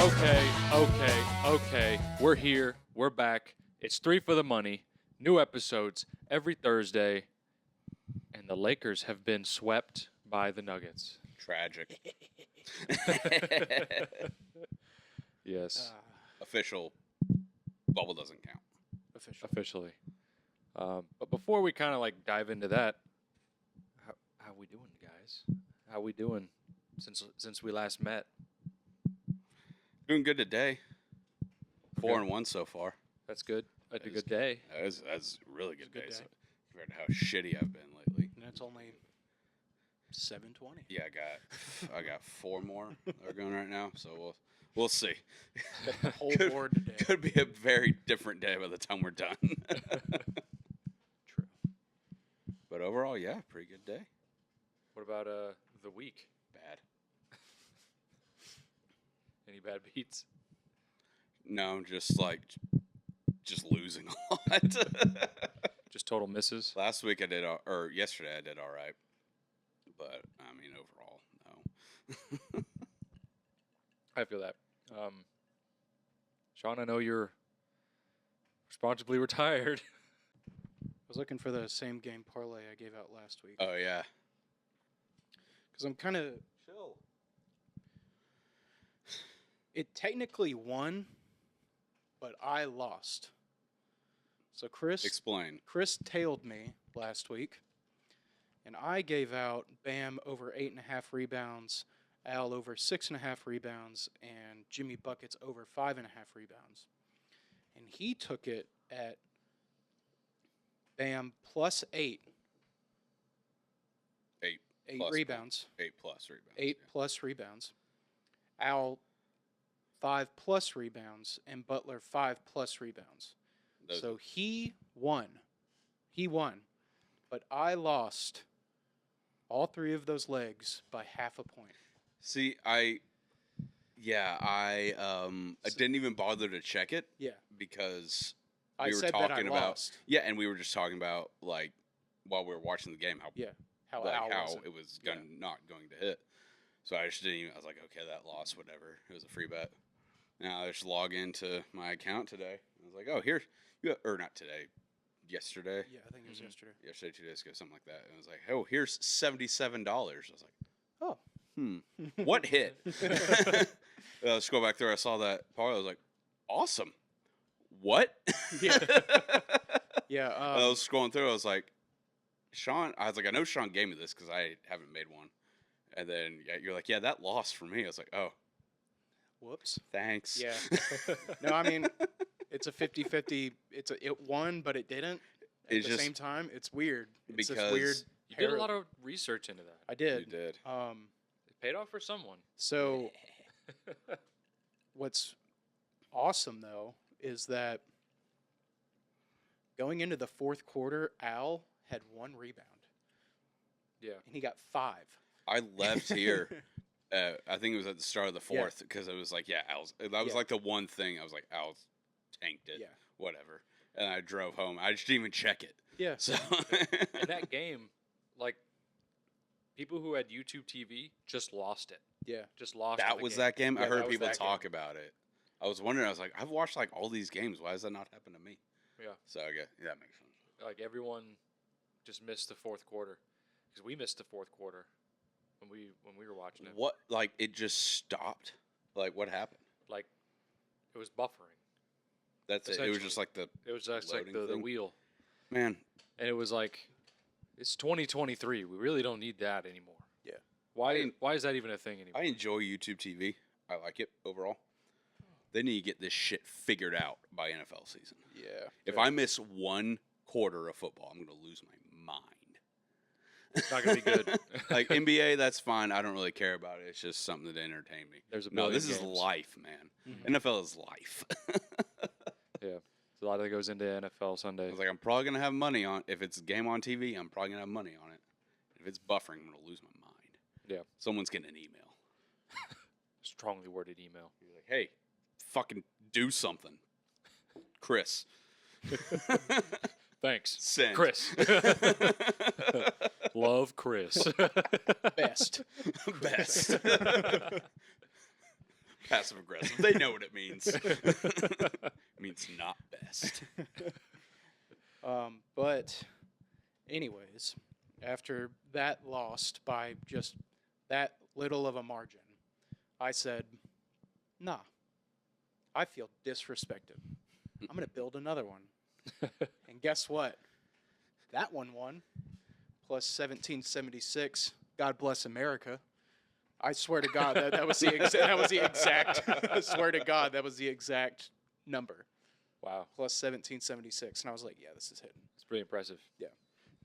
Okay. We're here. We're back. It's 3 for the money. New episodes every Thursday. And the Lakers have been swept by the Nuggets. Tragic. Yes. Official. Bubble doesn't count. Officially. But before we kind of dive into that, how we doing, guys? How we doing since we last met? Doing good today. Okay. 4-1 so far. That's good. That's a good day. That's a really good day. day. So, compared to how shitty I've been lately. And it's only 7:20. Yeah, I got 4 more that are going right now. So we'll see. The whole board today. Could be a very different day by the time we're done. True. But overall, yeah, pretty good day. What about the week? Bad. Any bad beats? No, just losing a lot. Just total misses? Last week or yesterday I did all right. But, I mean, overall, no. I feel that. Sean, I know you're responsibly retired. I was looking for the same game parlay I gave out last week. Oh, yeah. Because I'm kind of... Chill. It technically won, but I lost. So Chris tailed me last week, and I gave out Bam over 8.5 rebounds, Al over 6.5 rebounds, and Jimmy Buckets over 5.5 rebounds. And he took it at Bam plus 8. 8 plus rebounds. 8 plus rebounds. 8 plus rebounds. Al 5 plus rebounds, and Butler 5 plus rebounds. So he won. But I lost all 3 of those legs by half a point. See, I didn't even bother to check it. Yeah. Because I we were said talking that I about lost. Yeah, and we were just talking about while we were watching the game how Al it was not going to hit. So I just didn't even. I was like, okay, that loss, whatever. It was a free bet. Now I just log into my account today. I was like, oh, here or not today, yesterday. Yeah, I think it was yesterday. Yesterday, 2 days ago, something like that. And I was like, oh, here's $77. I was like, Oh. What hit? Let's go back there. I saw that parlay. I was like, awesome. What? Yeah. Yeah. I was scrolling through. I was like, Sean. I was like, I know Sean gave me this because I haven't made one. And then you're like, yeah, that lost for me. I was like, oh. Whoops. Thanks. Yeah. No, I mean, it's a 50-50. It won, but it didn't. At the same time, it's weird. It's because this weird. You did a lot of research into that. I did. You did. It paid off for someone. So, what's awesome though is that going into the fourth quarter, Al had 1 rebound. Yeah. And he got 5. I left here. I think it was at the start of the fourth because it was like, that was like the one thing I was like, Al's tanked it. Yeah. Whatever. And I drove home. I just didn't even check it. Yeah. So In that game, people who had YouTube TV just lost it. Yeah. Just lost that was that game? Yeah, I heard that was people that talk about it. I was wondering. I was like, I've watched all these games. Why does that not happen to me? Yeah. So that makes sense. Everyone just missed the fourth quarter because we missed the fourth quarter when we were watching it. What? It just stopped? What happened? It was buffering. That's it. It was just the. It was just loading the wheel. Man. And it was it's 2023. We really don't need that anymore. Yeah. Why is that even a thing anymore? I enjoy YouTube TV. I like it overall. They need to get this shit figured out by NFL season. Yeah. If I miss 1 quarter of football, I'm going to lose my mind. It's not going to be good. NBA, that's fine. I don't really care about it. It's just something to entertain me. There's a No, billion this is games. life, man. Mm-hmm. NFL is life. Yeah. There's a lot that goes into NFL I Sundays. was like, I'm probably going to have money on. If it's a game on TV, I'm probably going to have money on it. If it's buffering, I'm going to lose my mind. Yeah. Someone's getting an email. Strongly worded email. You're like, hey, fucking do something. Chris. Thanks. Send. Chris. Love Chris. Best. Best. Passive aggressive. They know what it means. It means not best. But anyways, after that lost by just that little of a margin, I said, nah, I feel disrespected. I'm going to build another one. And guess what? That one won. Plus 1776. God bless America. I swear to God, that was the exact. I swear to God, that was the exact number. Wow. Plus 1776. And I was like, yeah, this is hitting. It's pretty impressive. Yeah.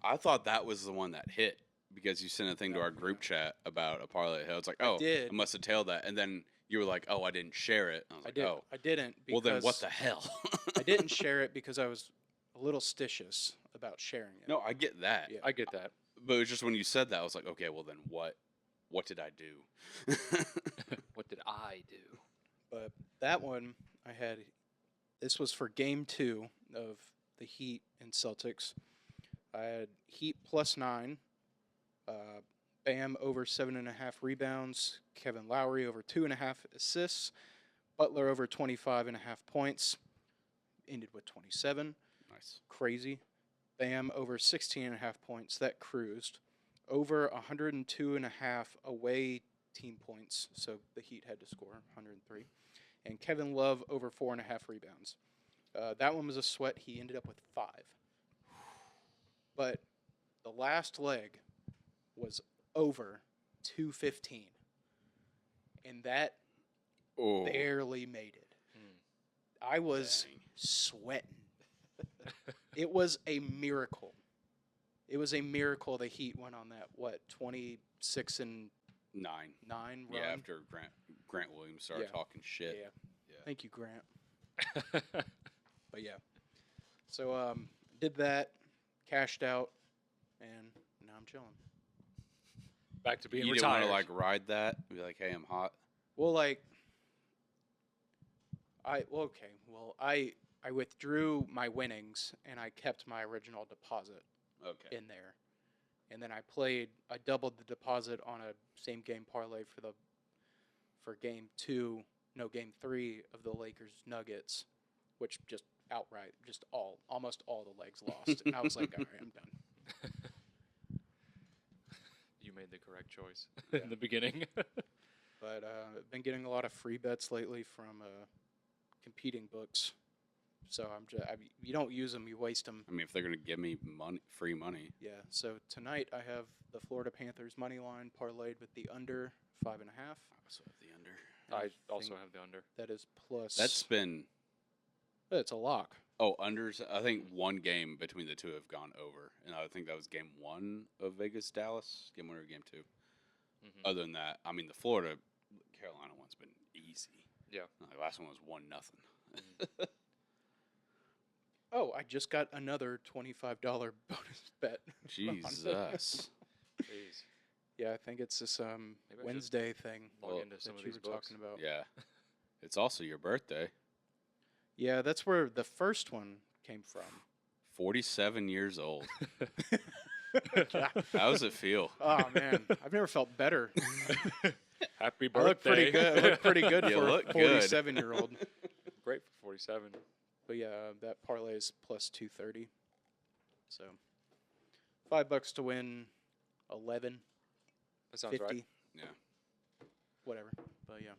I thought that was the one that hit because you sent a thing to our group chat about a parlay hit. I was like, oh, I must have tailed that. And then you were like, oh, I didn't share it. I was like, oh. I didn't. Well, then what the hell? I didn't share it because I was a little stitious about sharing it. No, I get that. Yeah. I get that. But it was just when you said that, I was like, okay, well, then what? What did I do? What did I do? But that one, this was for game 2 of the Heat and Celtics. I had Heat plus 9, Bam over 7.5 rebounds, Kevin Lowry over 2.5 assists, Butler over 25.5 points, ended with 27. Nice. Crazy. Bam over 16.5 points, that cruised. Over 102.5 away team points, so the Heat had to score 103. And Kevin Love over 4.5 rebounds. That one was a sweat. He ended up with 5. But the last leg was over 215. And that barely made it. I was sweating. It was a miracle. It was a miracle the Heat went on that, 26 and 9 run? Yeah, after Grant Williams started talking shit. Yeah. Thank you, Grant. But yeah. So did that, cashed out, and now I'm chilling. Back to being you retired. didn't want to ride that? Be like, hey, I'm hot. Well, I withdrew my winnings and I kept my original deposit in there. And then I doubled the deposit on a same game parlay for game 3 of the Lakers Nuggets, which just outright, almost all the legs lost. And I was like, all right, I'm done. You made the correct choice in the beginning. But I've been getting a lot of free bets lately from competing books. So you don't use them, you waste them. I mean, if they're going to give me free money. Yeah, so tonight I have the Florida Panthers money line parlayed with the under 5.5. I also have the under. I also have the under. That is plus. That's been. It's a lock. Oh, unders. I think one game between the two have gone over, and I think that was game 1 of Vegas Dallas, game 1 or game 2. Mm-hmm. Other than that, I mean, the Florida Carolina one's been easy. Yeah, the last one was 1-0. Mm-hmm. Oh, I just got another $25 bonus bet. Jesus. Jeez. Yeah, I think it's this Wednesday thing Log into some that of you these were books. talking about. Yeah. It's also your birthday. Yeah, that's where the first one came from. 47 years old. How does it feel? Oh, man. I've never felt better. Happy I look pretty birthday. good. I look pretty good You for a look good. 47-year-old. Great for 47. But yeah, that parlay is plus 230. So $5 to win 11. That sounds 50. right. Yeah. Whatever. But yeah.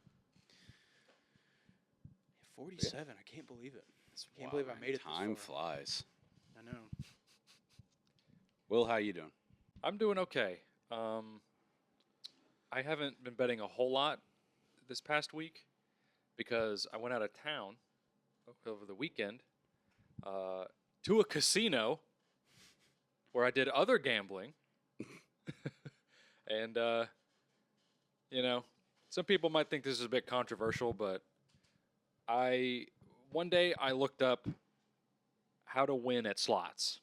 47. I can't believe it. I can't believe I made it this Time far. flies. I know. Will, how you doing? I'm doing okay. I haven't been betting a whole lot this past week because I went out of town over the weekend to a casino where I did other gambling. And, some people might think this is a bit controversial, but one day I looked up how to win at slots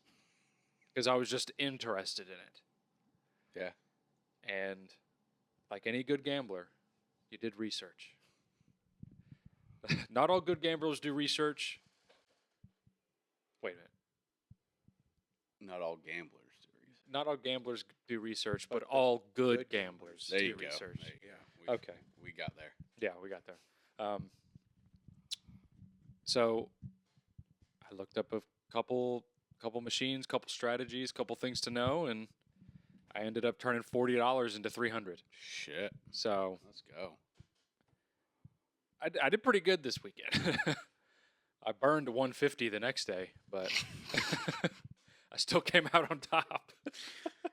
because I was just interested in it. Yeah. And like any good gambler, you did research. Not all good gamblers do research. Wait a minute. Not all gamblers do research. Not all gamblers do research, but all good gamblers There do you go. research. There you go. Yeah. Okay. We got there. Yeah, we got there. So I looked up a couple machines, couple strategies, couple things to know, and I ended up turning $40 into $300. Shit. So Let's go. I did pretty good this weekend. I burned 150 the next day, but I still came out on top.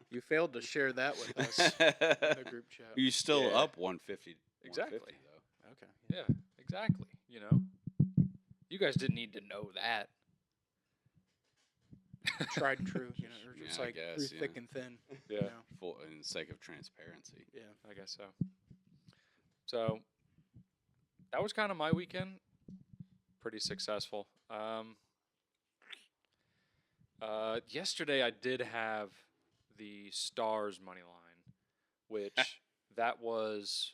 You failed to share that with us in the group chat. You still Yeah. up 150. Exactly. 150, though. Okay. Yeah, exactly. You know, you guys didn't need to know that. Tried and true, you know, or just Yeah, I like guess, through yeah. thick and thin. Yeah. You know? For in the sake of transparency. Yeah. I guess so. So that was kind of my weekend. Pretty successful. Yesterday I did have the Stars money line, which that was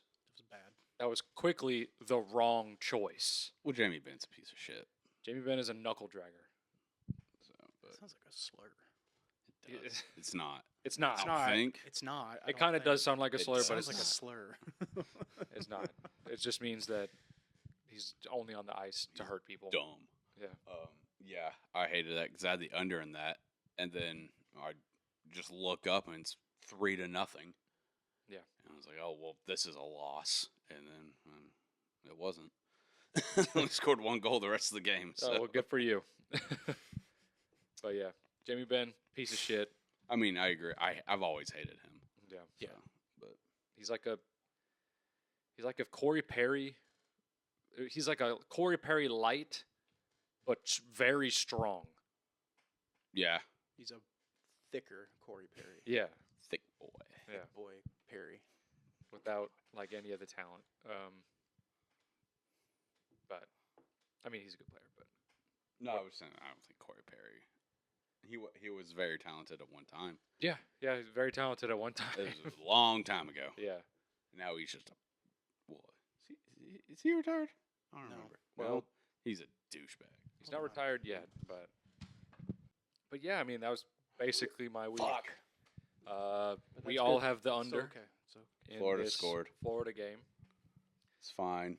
bad. That was quickly the wrong choice. Well, Jamie Ben's a piece of shit. Jamie Benn is a knuckle dragger. So, but Sounds like a slur. it does. It's not. It's not. It's I don't not. think. It's not. It kind of does sound like a It slur, but Sounds it's like not. a slur. It's not. It just means that he's only on the ice to hurt people. Dumb. Yeah. Yeah, I hated that because I had the under in that, and then I just look up and it's 3-0. Yeah. And I was like, oh well, this is a loss, and then it wasn't. Only scored 1 goal the rest of the game. So Oh, well, good for you. But yeah, Jamie Benn, piece of shit. I mean, I agree. I've always hated him. Yeah. Yeah. But He's like if Corey Perry. He's like a Corey Perry light, but very strong. yeah, He's a thicker Corey Perry. Yeah. thick boy. Yeah. Boy Perry. Without like any of the talent. But I mean, he's a good player. But No, I was saying I don't think Corey Perry. He was very talented at one time. yeah, he's very talented at one time. It was a long time ago. Yeah. Now he's just a what? Is he retired? I don't No. remember. Well, Well, he's a douchebag. He's not retired yet, but yeah, I mean that was basically my week. Fuck. But We that's all good. have the So, under. okay. So In Florida this scored. Florida game. It's fine.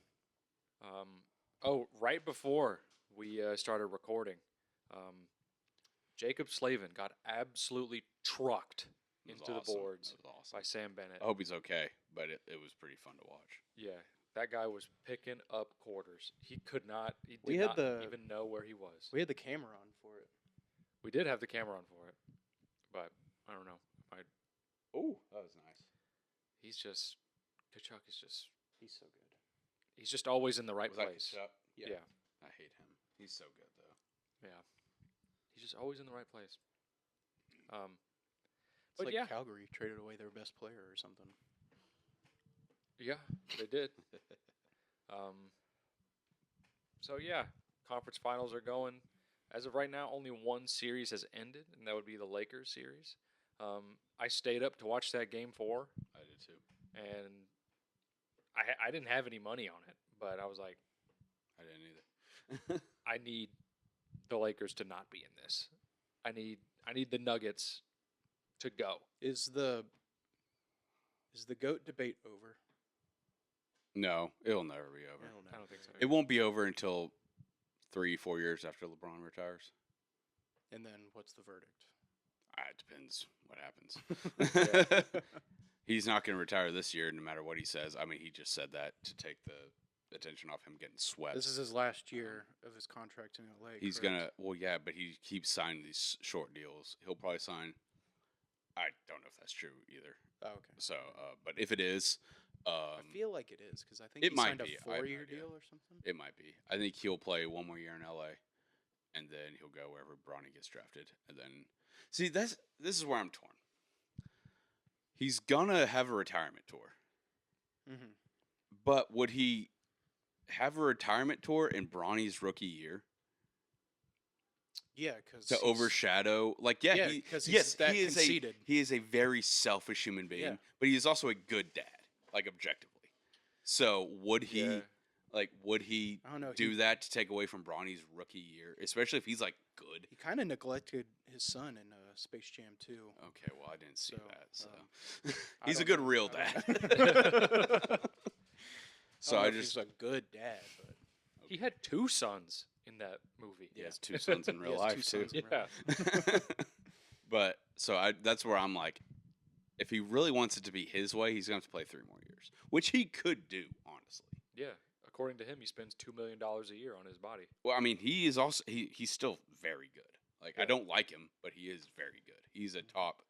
Right before we started recording, Jacob Slavin got absolutely trucked It was into awesome. the boards That was awesome. by Sam Bennett. I hope he's okay, but it was pretty fun to watch. Yeah, that guy was picking up quarters. He could not. He did We had not the- even know where he was. we had the camera on for it. We did have the camera on for it, but I don't know. Oh, that was nice. He's just Kachuk is just. He's so good. He's just always in the right Was that place. Kachuk? Yeah. I hate him. He's so good though. Yeah. He's just always in the right place. It's But like yeah. Calgary traded away their best player or something. Yeah, they did. So yeah, conference finals are going. As of right now, only one series has ended, and that would be the Lakers series. I stayed up to watch that game 4, I did too. and I didn't have any money on it, but I was like, I didn't either. I need the Lakers to not be in this. I need the Nuggets to go. Is the GOAT debate over? No, it'll never be over. I don't know. I don't think so. It won't be over until 3-4 years after LeBron retires. And then what's the verdict? It depends what happens. He's not going to retire this year, no matter what he says. I mean, he just said that to take the attention off him getting swept. This is his last year of his contract in LA. He's correct? gonna. Well, yeah, but he keeps signing these short deals. He'll probably sign. I don't know if that's true either. Oh, okay. So, but if it is, I feel like it is because I think it he might signed be. a I have no 4-year idea. deal or something. it might be. I think he'll play one more year in LA, and then he'll go wherever Bronny gets drafted. And then, see, this is where I'm torn. He's gonna have a retirement tour, Mm-hmm. but would he have a retirement tour in Bronny's rookie year Yeah, because to overshadow? Like, yeah, Yeah, 'cause he's that he is conceited. he is a very selfish human being, Yeah. but he is also a good dad, like objectively. So would he? Yeah. Like, would he I don't know. do that to take away from Bronny's rookie year, especially if he's like good? He kind of neglected his son in Space Jam 2. Okay, well, I didn't see So, that. So I he's a don't good know. real I dad. don't So I I don't know if just he's a good dad, but He had 2 sons in that movie. he has 2 sons in he real has two life too. sons in real Yeah. life. But so that's where I'm like, if he really wants it to be his way, he's going to have to play 3 more years, which he could do, honestly. Yeah. According to him, he spends $2 million a year on his body. Well, I mean, he is also he's still very good. Like I Yeah. don't like him, but he is very good. He's a top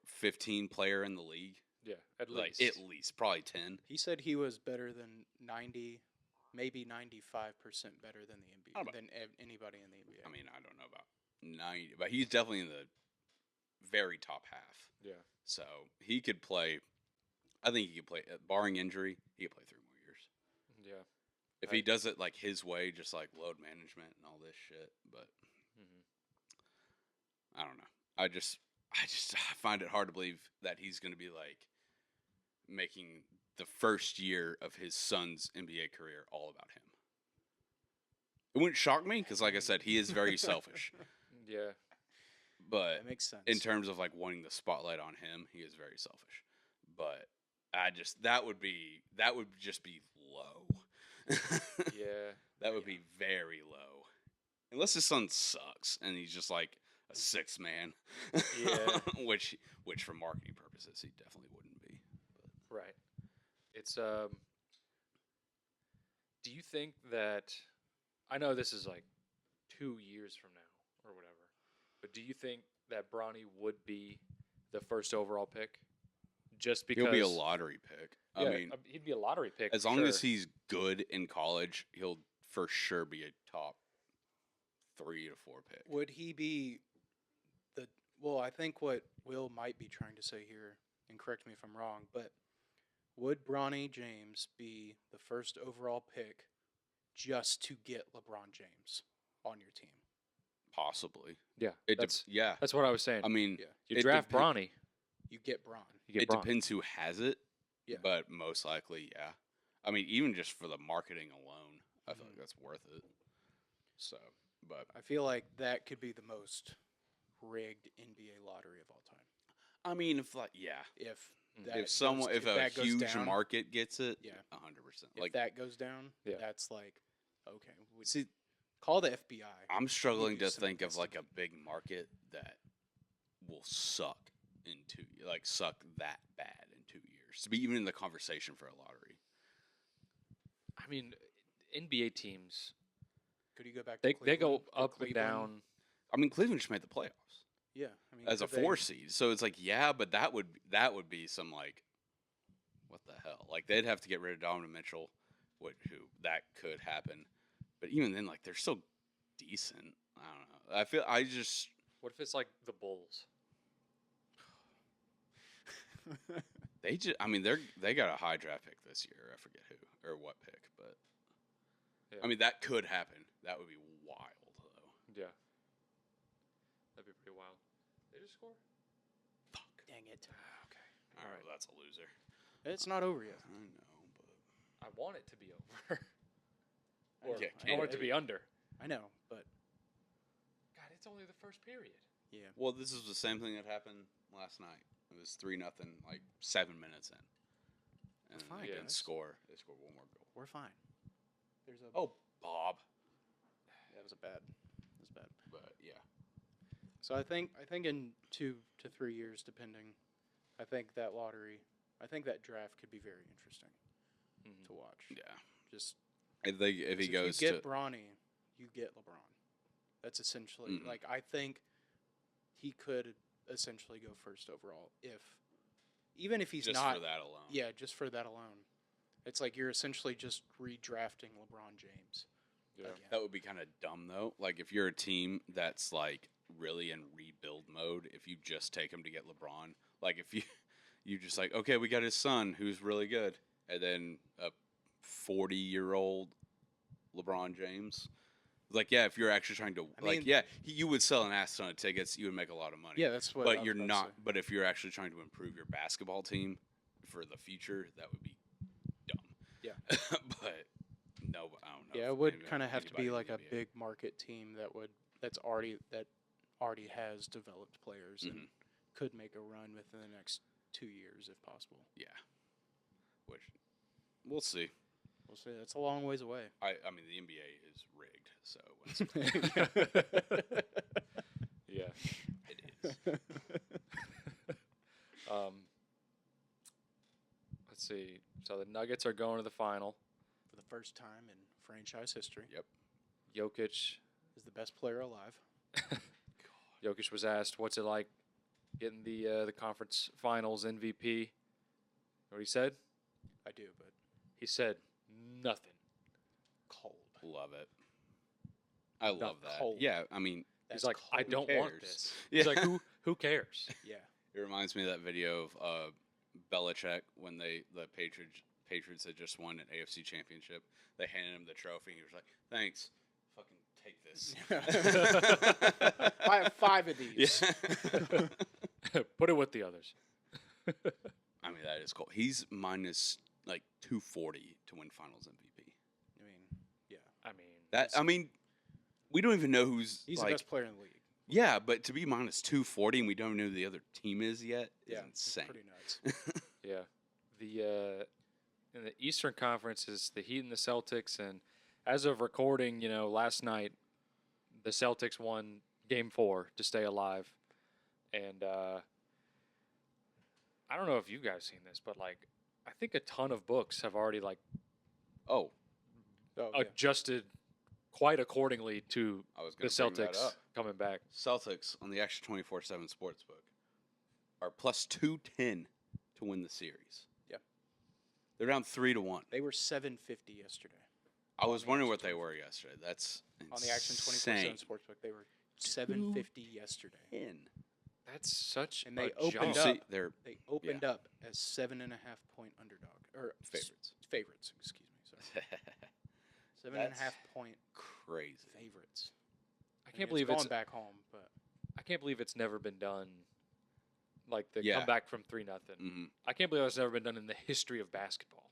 15 player in the league. Yeah, at Like least. at least probably 10. He said he was better than 90, maybe 95% better than the How NBA about- than anybody in the NBA. I mean, I don't know about 90, but he's definitely in the very top half. Yeah. So he could play. I think he could play, barring injury, he could play 3 more years. Yeah. If he does it like his way, just like load management and all this shit. But I don't know. I just I find it hard to believe that he's going to be like making the first year of his son's NBA career all about him. It wouldn't shock me because, like I said, he is very selfish. Yeah. But That makes sense. in terms of like wanting the spotlight on him, he is very selfish. But that would just be low. Yeah. That would be very low. Unless his son sucks and he's just like a 6th man. Yeah. which for marketing purposes he definitely wouldn't be. Right. It's do you think that I know this is like 2 years from now or whatever, but do you think that Bronny would be the first overall pick? Just because He'll be a lottery pick. Yeah, I mean, he'd be a lottery pick. as for long sure. as he's good in college, he'll for sure be a top 3 to 4 pick. Would he be the? Well, I think what Will might be trying to say here, and correct me if I'm wrong, but would Bronny James be the first overall pick just to get LeBron James on your team? Possibly. Yeah, Yeah. that's what I was saying. I mean, Yeah. You it draft depen- Bronny, You get Bron. you get it Bron. depends who has it. Yeah. But most likely, yeah. I mean, even just for the marketing alone, I feel like that's worth it. So, but I feel like that could be the most rigged NBA lottery of all time. I mean, if like, yeah, If Mm. that if someone, goes, if that a goes huge down, market gets it, Yeah. 100%. if Like, that goes down, Yeah. that's like okay. see, Call the FBI. I'm struggling do to some think of like a big market that will suck suck that bad in 2 years to be even in the conversation for a lottery. I mean, NBA teams Could you go back? they to go Cleveland? Or up and Cleveland? down. I mean, Cleveland just made the playoffs Yeah, I mean, as a could they- 4 seed, so it's like, yeah, but that would be some like, what the hell? Like they'd have to get rid of Donovan Mitchell, who that could happen, but even then, like they're still decent. I don't know. What if it's like the Bulls? I mean, they got a high draft pick this year. I forget who or what pick, but Yeah. I mean that could happen. That would be wild, though. Yeah, that'd be pretty wild. They just score. Fuck. Dang it! Okay. All right. Well, that's a loser. It's not over yet. I know, but I want it to be over. Or Yeah, I want it to be under. I know, but God, it's only the first period. yeah. well, this is the same thing that happened last night. It was 3-0, like 7 minutes in, and Fine, they didn't guys. score. They scored one more goal. We're fine. There's a. Oh, Bob. that was bad. That was bad. But yeah, So I think in 2 to 3 years, depending, I think that draft could be very interesting Mhm. to watch. yeah. Just If he goes you get to Bronny, you get LeBron. That's essentially Mhm. like I think he could essentially go first overall even if he's just not. for that alone. Yeah, just for that alone, it's like you're essentially just redrafting LeBron James. Yeah. again. That would be kind of dumb though. Like if you're a team that's like really in rebuild mode, if you just take him to get LeBron, like if you just like, okay, we got his son who's really good, and then a 40-year-old LeBron James. Like, yeah, if you're actually trying to you would sell an ass ton of tickets, you would make a lot of money. Yeah, that's what. I But was you're about to not. say. But if you're actually trying to improve your basketball team for the future, that would be dumb. Yeah. But no, I don't know. Yeah, if it would anybody- kind of have to be anybody like in a the NBA. big market team that already has developed players and Mhm. could make a run within the next 2 years if possible. Yeah. Which We'll see. We'll see. That's a long ways away. I mean, the NBA is rigged, so Yeah. it is. Let's see. So the Nuggets are going to the final. For the first time in franchise history. Yep. Jokic Is the best player alive. Jokic was asked, "What's it like getting the conference finals MVP?" You know what he said? I do, but He said nothing. cold. Love it. I love that. cold. Yeah, I mean, That's He's like, "I cold. don't want cares? this." Yeah. He's like, "Who cares?" Yeah. It reminds me of that video of Belichick when the Patriots had just won an AFC championship. They handed him the trophy. And he was like, "Thanks, fucking take this." I have 5 of these. Yeah. Put it with the others. I mean, that is cool. He's minus like 240 to win Finals MVP. I mean, yeah. I mean, we don't even know who's He's like, the best player in the league. Yeah, but to be minus 240 and we don't know who the other team is yet is It's insane. pretty nuts. Yeah. The in the Eastern Conference is the Heat and the Celtics, and as of recording, last night the Celtics won Game 4 to stay alive, and I don't know if you guys seen this, but like I think a ton of books have already like Oh, Oh, yeah. adjusted quite accordingly to I was the going to bring that Celtics up. coming back. Celtics on the Action 24/7 Sportsbook are plus 210 to win the series. Yeah. They're down 3-1. They were 750 yesterday. I was the wondering what Action they were yesterday. That's On the Action 24/7 Sportsbook, they were 750 yesterday. 10. That's such And they a opened jump. up. They're They opened up as 7.5-point underdog or favorites. Favorites, excuse me. Sorry, 7.5-point Crazy. favorites. I can't believe going it's back home, but I can't believe it's never been done. Like the Yeah. comeback from 3-0. hmm I can't believe it's never been done in the history of basketball.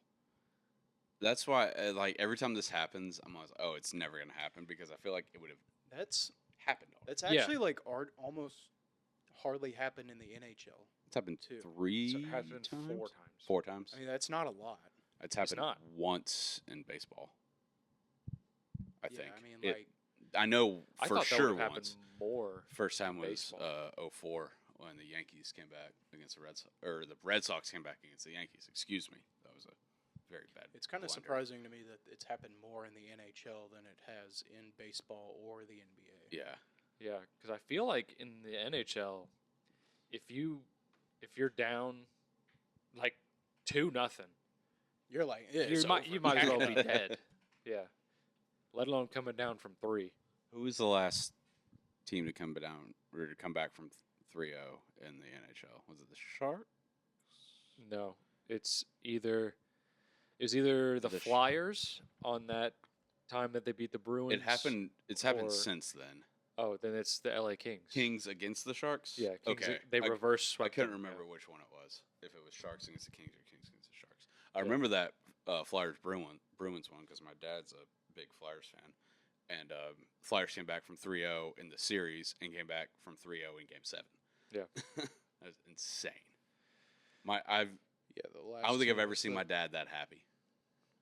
That's why, like, every time this happens, I'm always, oh, it's never going to happen because I feel like it would have that's happened already. that's Yeah. actually like almost hardly happened in the NHL. It's happened Two. 3 So it has been times? 4 times. 4 times? I mean, that's not a lot. It's happened not. once in baseball. I Yeah, think. I mean, It- like I know I for thought that sure would have once. happened more. First time in was baseball. 04 when the Yankees came back against the Red Sox, or the Red Sox came back against the Yankees. Excuse me. That was a very bad. it's kind of blunder. surprising to me that it's happened more in the NHL than it has in baseball or the NBA. Yeah. Yeah, because I feel like in the NHL, if you're down like 2-0, You're like, yeah, you it's might over. you might as well be dead. Yeah, let alone coming down from 3. Who was the last team to come down or to come back from 3-0 in the NHL? Was it the Sharks? No, it's either the The Sh- Flyers on that time that they beat the Bruins. It happened. It's happened or- since then. Oh, then it's the LA Kings. Kings against the Sharks. Yeah, Kings, Okay. They I- reverse I swept. couldn't them, remember yeah. which one it was. If it was Sharks against the Kings or Kings against the Sharks. I Yeah. remember that Flyers Bruins one because my dad's a big Flyers fan, and Flyers came back from 3-0 in the series and came back from 3-0 in Game 7. Yeah. That was insane. Yeah, the last I don't think I've two ever was seen the- my dad that happy.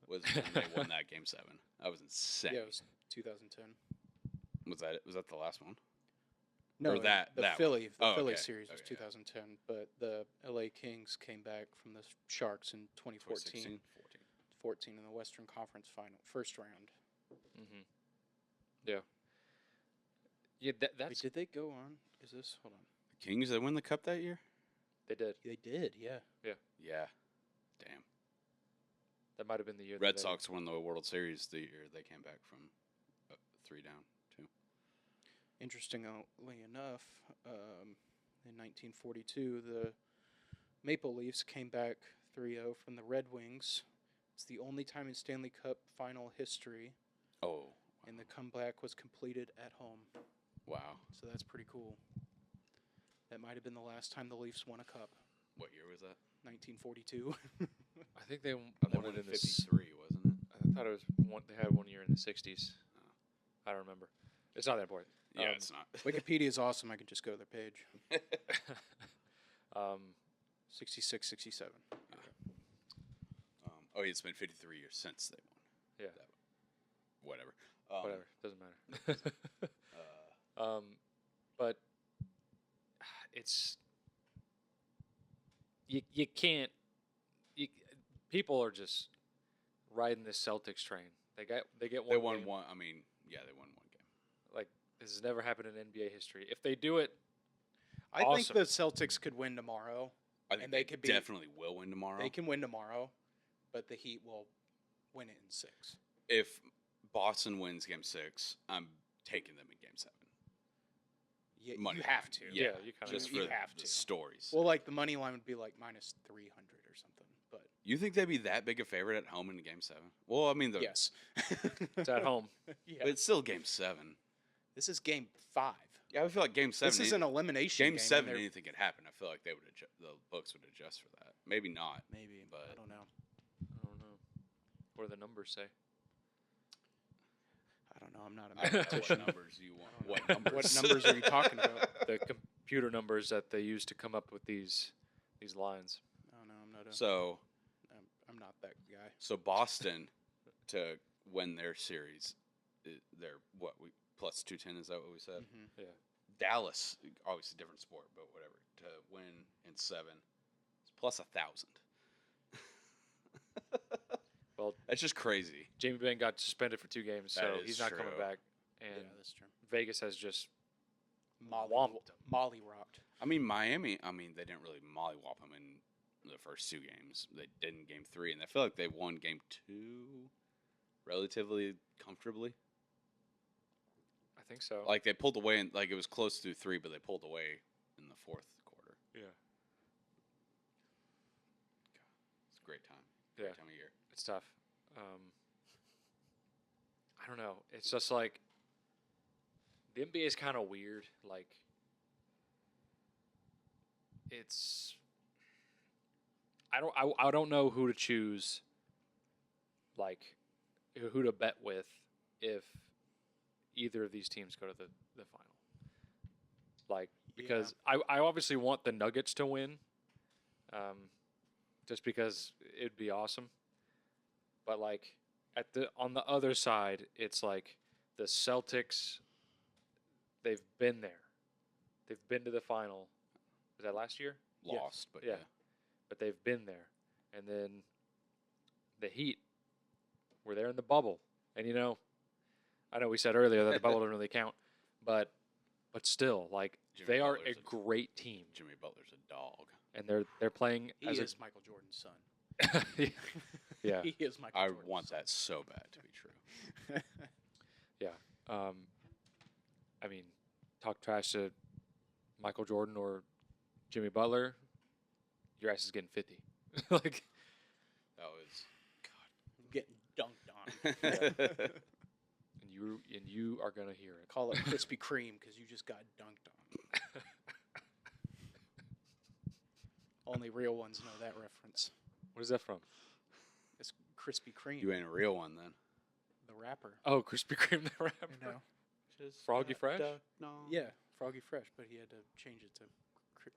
Was when they won that Game 7. That was insane. Yeah, it was 2010. Was that the last one? No, Or that the one. Philly Oh, Philly okay. series was Okay, yeah. 2010, but the LA Kings came back from the Sharks in 2014, 2016? 14 in the Western Conference Final, first round. Mm-hmm. Yeah. Yeah, Wait, that's did they go on? Is this? Hold on. The Kings, they win the cup that year? they did. They did, yeah. Yeah. Damn. That might have been the year. Red that Sox won the World Series the year they came back from 3 down, 2. Interestingly enough, in 1942, the Maple Leafs came back 3-0 from the Red Wings. It's the only time in Stanley Cup final history, Oh, and the comeback was completed at home. wow. So that's pretty cool. That might have been the last time the Leafs won a cup, What year was that? 1942. I think they They won won it in in the. 53, wasn't it? I thought it was one. They had one year in the '60s. I don't remember. It's not that important. Yeah, it's not. Wikipedia is awesome. I can just go to their page. Um, 66, 67. Oh, it's been 53 years since they won. Yeah. Whatever. Whatever. Doesn't matter. But it's you can't. People are just riding this Celtics train. They get one. They won game. one. I mean, yeah, they won one game. Like this has never happened in NBA history. If they do it, I think awesome. the Celtics could win tomorrow. I think And they could be, definitely will win tomorrow. They can win tomorrow, but the Heat will win it in 6. If Boston wins Game 6, I'm taking them in Game 7. You Money have line. to. Yeah, you kind of Just You for have the to. stories. Well, like the money line would be like minus 300 or something. But You think they'd be that big a favorite at home in Game 7? Well, I mean, yes, it's at home. Yeah. but it's still Game 7. This is Game 5. Yeah, I feel like Game 7. This is an elimination Game game. 7, anything could happen. I feel like they would the books would adjust for that. Maybe not. Maybe, but I don't know. I don't know. What do the numbers say? I don't know. I'm not a I don't know mathematician. what numbers you want. What What numbers? What numbers are you talking about? The computer numbers that they use to come up with these lines. Oh no, I'm not. So I'm not that guy. So Boston to win their series, they're what we plus 210. Is that what we said? Mhm. Yeah. Dallas, obviously different sport, but whatever. To win in 7, it's plus 1,000. Well, That's just crazy. Jamie Benn got suspended for 2 games, so That is he's not coming true. back. And Yeah, that's true. Vegas has just Molly whomped them. Molly rocked. I mean, Miami. I mean, they didn't really mollywop them in the first 2 games. They did in Game 3, and I feel like they won Game 2 relatively comfortably. I think so. Like they pulled away, and like it was close through 3, but they pulled away in the 4th quarter. Yeah. It's a great time. Yeah. Great time of year. It's tough. I don't know. It's just like the NBA is kind of weird. Like it's I don't know who to choose. Like who to bet with if either of these teams go to the final. Like because I obviously want the Nuggets to win. Just because it'd be awesome. But like on the other side, it's like the Celtics. They've been there. They've been to the final. Was that last year? Lost, but Yeah. But they've been there. And then the Heat were there in the bubble. And I know we said earlier that the bubble doesn't really count, but still, like Jimmy they are Butler's a great team, Jimmy Butler's a dog. and they're playing He as is Michael Jordan's son. a yeah. He is Michael I Jordan's want son. that so bad to be true. I mean, talk trash to Michael Jordan or Jimmy Butler, your ass is getting 50. Like, That was Getting dunked on. God. and you are gonna hear it. Call it Krispy Kreme because you just got dunked on. Only real ones know that reference. What is that from? It's Krispy Kreme, You ain't a real one then. the rapper. Oh, Krispy Kreme the rapper. You know? Froggy Fresh? No. Yeah, Froggy Fresh, but he had to change it to.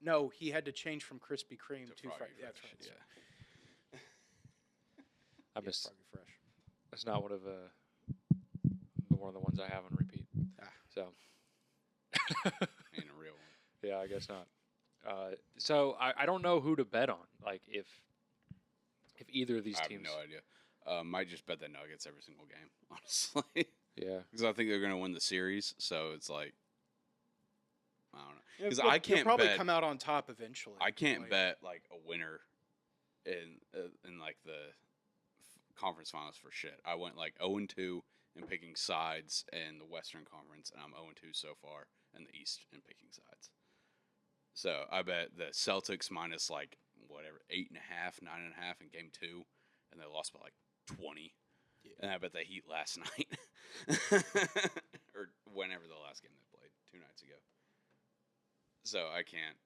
No, he had to change from Krispy Kreme to Froggy Froggy. That's Fresh, right. yeah. I Yeah, miss. Froggy Fresh. That's not one of the one of the ones I have on repeat. Ah. So. Ain't a real one. Yeah, I guess not. So I don't know who to bet on. Like if either of these I have teams. no idea. Might just bet the Nuggets every single game, honestly. Yeah. Because I think they're going to win the series. So it's like, I don't know. Yeah, Because they'll- I can't they'll probably bet. come out on top eventually. I can't Like, bet like a winner in like the conference finals for shit. I went like 0-2 in picking sides in the Western Conference, and I'm 0-2 so far in the East in picking sides. So I bet the Celtics minus like whatever 8.5, 9.5 in Game 2, and they lost by like 20. Yeah. And I bet they Heat last night, or whenever the last game they played 2 nights ago. So I can't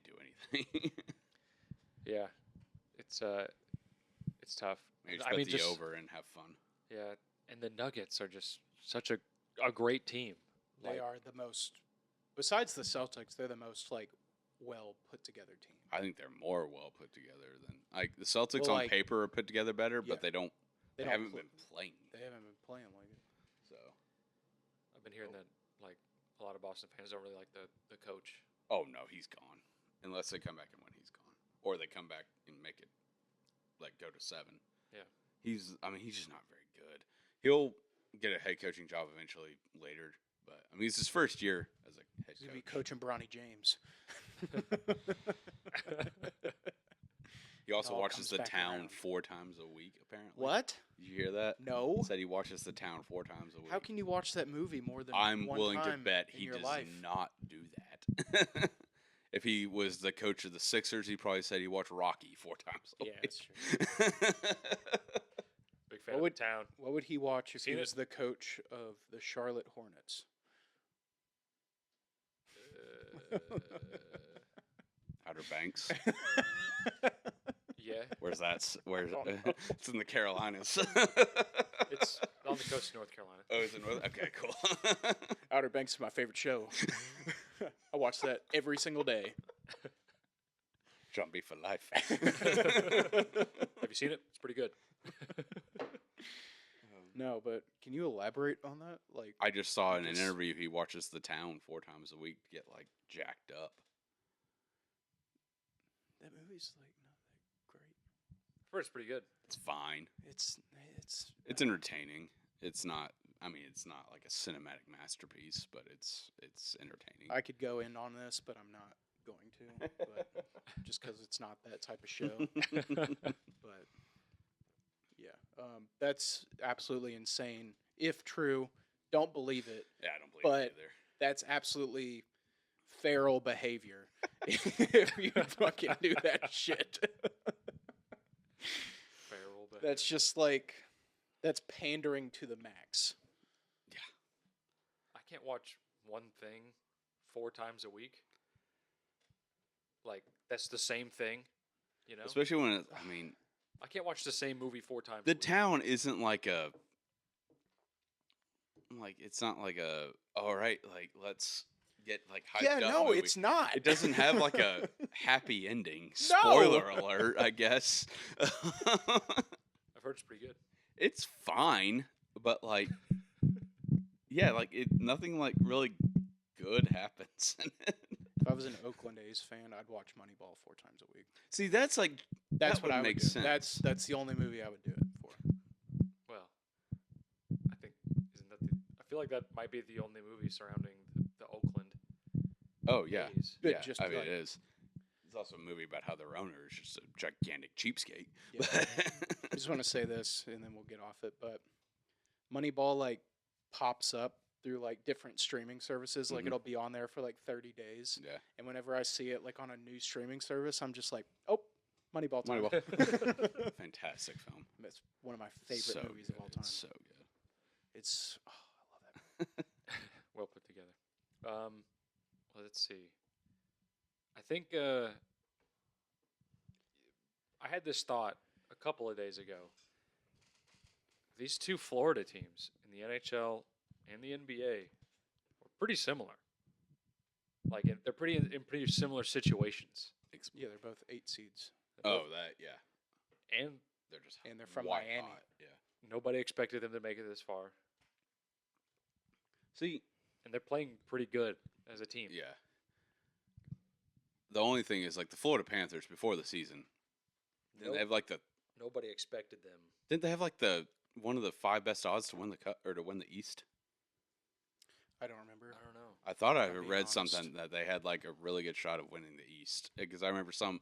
do anything. Yeah. It's tough. Maybe just I bet mean, the just over and have fun. yeah. And the Nuggets are just such a great team. They are the most. Besides the Celtics, they're the most like well put together team. I think they're more well put together than like the Celtics Well, on like- paper are put together better, but Yeah. they don't. They don't haven't pl- been playing. They haven't been playing like it. So. I've been hearing that like a lot of Boston fans don't really like the coach. Oh no, he's gone. Unless they come back and win, he's gone. Or they come back and make it like go to 7. Yeah. He's just not very good. He'll get a head coaching job eventually later, but I mean it's his first year as a head He's gonna be coach. coaching Bronny James. He also all watches comes The back Town around. 4 times a week, apparently. What? Did you hear that? No. Said he watches The Town 4 times a week. How can you watch that movie more than I'm one willing to time bet in he your does life? not do that. If he was the coach of the Sixers, he probably said he watched Rocky 4 times a Yeah, week. that's true. Big fan What of would- the town. What would he watch if he Seen it? was the coach of the Charlotte Hornets? Outer Banks. Yeah, Where's that? Where's don't know. it's in the Carolinas. it's on the coast of North Carolina. Oh, it's in North. Okay, cool. Outer Banks is my favorite show. I watch that every single day. Jumpy for life. Have you seen it? It's pretty good. No, but can you elaborate on that? Like, I just saw in an Just- interview he watches The Town 4 times a week to get like jacked up. that movie's like not that great. I've heard it's pretty good. It's fine. It's It's entertaining. It's not. I mean, it's not like a cinematic masterpiece, but it's entertaining. I could go in on this, but I'm not going to. But just because it's not that type of show. But yeah, that's absolutely insane. If true, don't believe it. Yeah, I don't believe But- it either. That's absolutely feral behavior. If you fucking do that shit, Feral, but that's just like that's pandering to the max. I can't watch one thing 4 times a week. Like that's the same thing, you know. Especially when it, I mean, I can't watch the same movie 4 times. The a week. Town isn't like a. Like it's not like a. All right, like let's get like hyped Yeah, up. no, movie. it's not. It doesn't have like a happy ending. No. Spoiler alert, I guess. I've heard it's pretty good. It's fine, but like, yeah, like it. Nothing like really good happens. in it. If I was an Oakland A's fan, I'd watch Moneyball 4 times a week. See, that's like That's that what would I would make do. sense. That's the only movie I would do it for. Well, I think isn't that the? I feel like that might be the only movie surrounding the Oakland. Oh yeah, A's. But yeah. just I mean, like- it is. It's also a movie about how their owner is just a gigantic cheapskate. Yeah. I just want to say this, and then we'll get off it. But Moneyball like pops up through like different streaming services. Like Mhm. it'll be on there for like 30 days, Yeah. and whenever I see it like on a new streaming service, I'm just like, oh, Moneyball time. Moneyball. Fantastic film. That's one of my favorite So movies good. of all time. It's so good. It's I love that. Well put together. Let's see. I think I had this thought a couple of days ago. These 2 Florida teams in the NHL and the NBA are pretty similar. Like they're pretty in pretty similar situations. Yeah, they're both 8 seeds, They're Oh, both- that yeah. and They're just and they're from white Miami. hot, Yeah. nobody expected them to make it this far, See, and they're playing pretty good as a team. yeah. The only thing is like the Florida Panthers before the season. Didn't they have like the? Nobody expected them. Didn't they have like the one of the 5 best odds to win the cup or to win the East? I don't remember. I don't know. I thought I I'll had be read honest. something that they had like a really good shot of winning the East because I remember some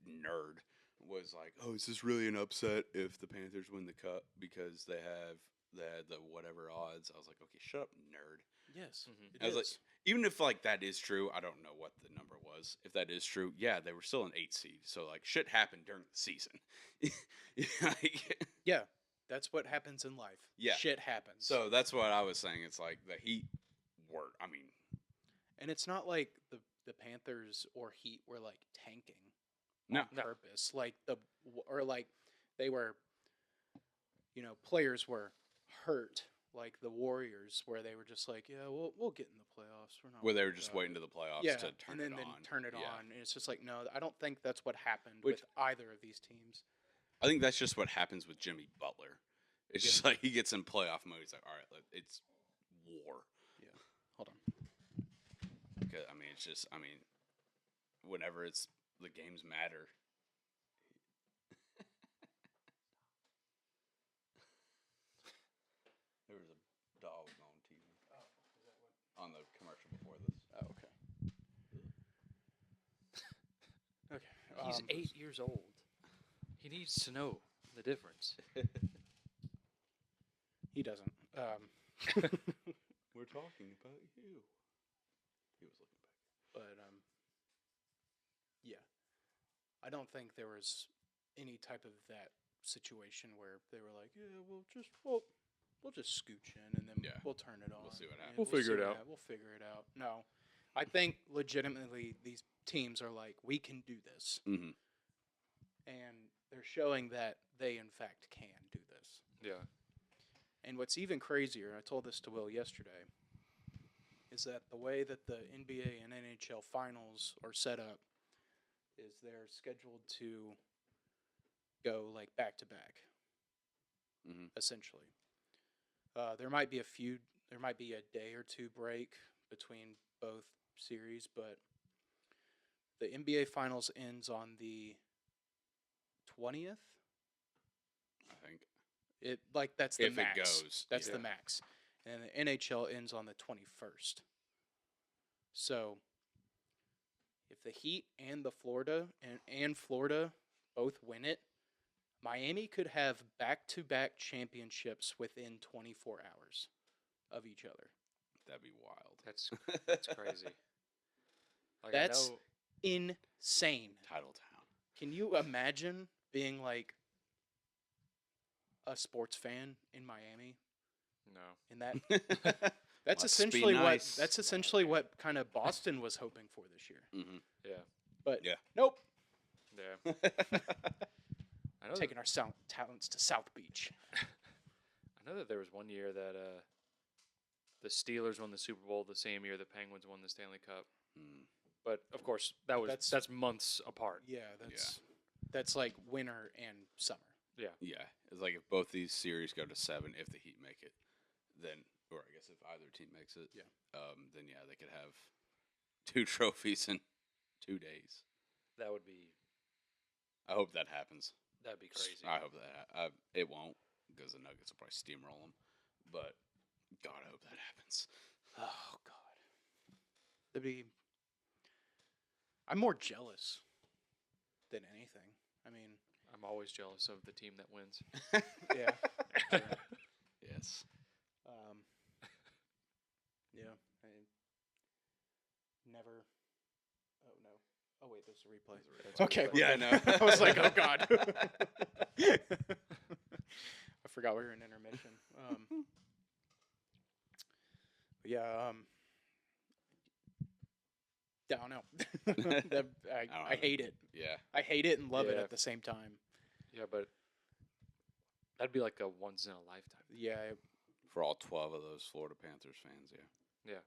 nerd was like, "Oh, is this really an upset if the Panthers win the cup because they had the whatever odds?" I was like, "Okay, shut up, nerd." Yes, Mhm. it I was like, is. even if like that is true, I don't know what the number was. If that is true, yeah, they were still an 8 seed. So like shit happened during the season. Like, Yeah, that's what happens in life. Yeah. Shit happens. so that's what I was saying. It's like the Heat were. I mean, and it's not like the Panthers or Heat were like tanking no, on purpose. Like or like they were, players were hurt. like the Warriors, where they were just like, yeah, we'll get in the playoffs. We're not Where they were worried just about waiting it." to the playoffs Yeah, to turn and then, it on. turn it Yeah. on, and it's just like, no, I don't think that's what happened Which- with either of these teams. I think that's just what happens with Jimmy Butler. It's just like he gets in playoff mode. He's like, all right, it's war. Yeah, hold on. Because, I mean, it's just, I mean, whenever it's the games matter. There was a dog on TV. Oh, is that what? On the commercial before this. Oh, okay. Okay. He's 8 years old. He needs to know the difference. He doesn't. We're talking about you. He was looking back. But yeah, I don't think there was any type of that situation where they were like, yeah, we'll just scooch in and then Yeah. we'll turn it on. We'll see what and happens. We'll figure see it what out. We'll figure it out. No, I think legitimately these teams are like, we can do this, Mm-hmm. and they're showing that they in fact can do this. Yeah. And what's even crazier, I told this to Will yesterday, is that the way that the NBA and NHL finals are set up is they're scheduled to go like back to back, essentially. There might be a day or two break between both series, but the NBA finals ends on the 20th. I think. That's the If it max. goes, That's yeah. the max. And the NHL ends on the 21st. So if the Heat and the Florida and Florida both win it, Miami could have back-to-back championships within 24 hours of each other. That'd be wild. That's crazy. Like, That's I know, insane. Title Town. Can you imagine being like a sports fan in Miami? no. In that That's Must be essentially nice. what kind of Boston was hoping for this year. Mm-hmm. Yeah. But Yeah. nope, Yeah. I know. taking our talents to South Beach. I know that there was one year that the Steelers won the Super Bowl the same year the Penguins won the Stanley Cup. But of course, that's months apart. Yeah, that's like winter and summer. Yeah. Yeah, it's like if both these series go to 7, if the Heat make it, then, or I guess if either team makes it, then yeah, they could have 2 trophies in 2 days. That would be. I hope that happens. That'd be crazy. I hope that it won't, because the Nuggets will probably steamroll them. But God, I hope that happens. Oh God, I'm more jealous than anything. I mean, I'm always jealous of the team that wins. yeah. Yes. Yeah. I never. Oh no. Oh wait, there's a replay. That's a Okay. replay. Yeah, I know. I was like, oh God. I forgot we were in intermission. But yeah. I don't know. I hate it. Yeah. I hate it and love it Yeah. at the same time. Yeah, but that'd be like a once in a lifetime. Yeah. For all 12 of those Florida Panthers fans, yeah. Yeah.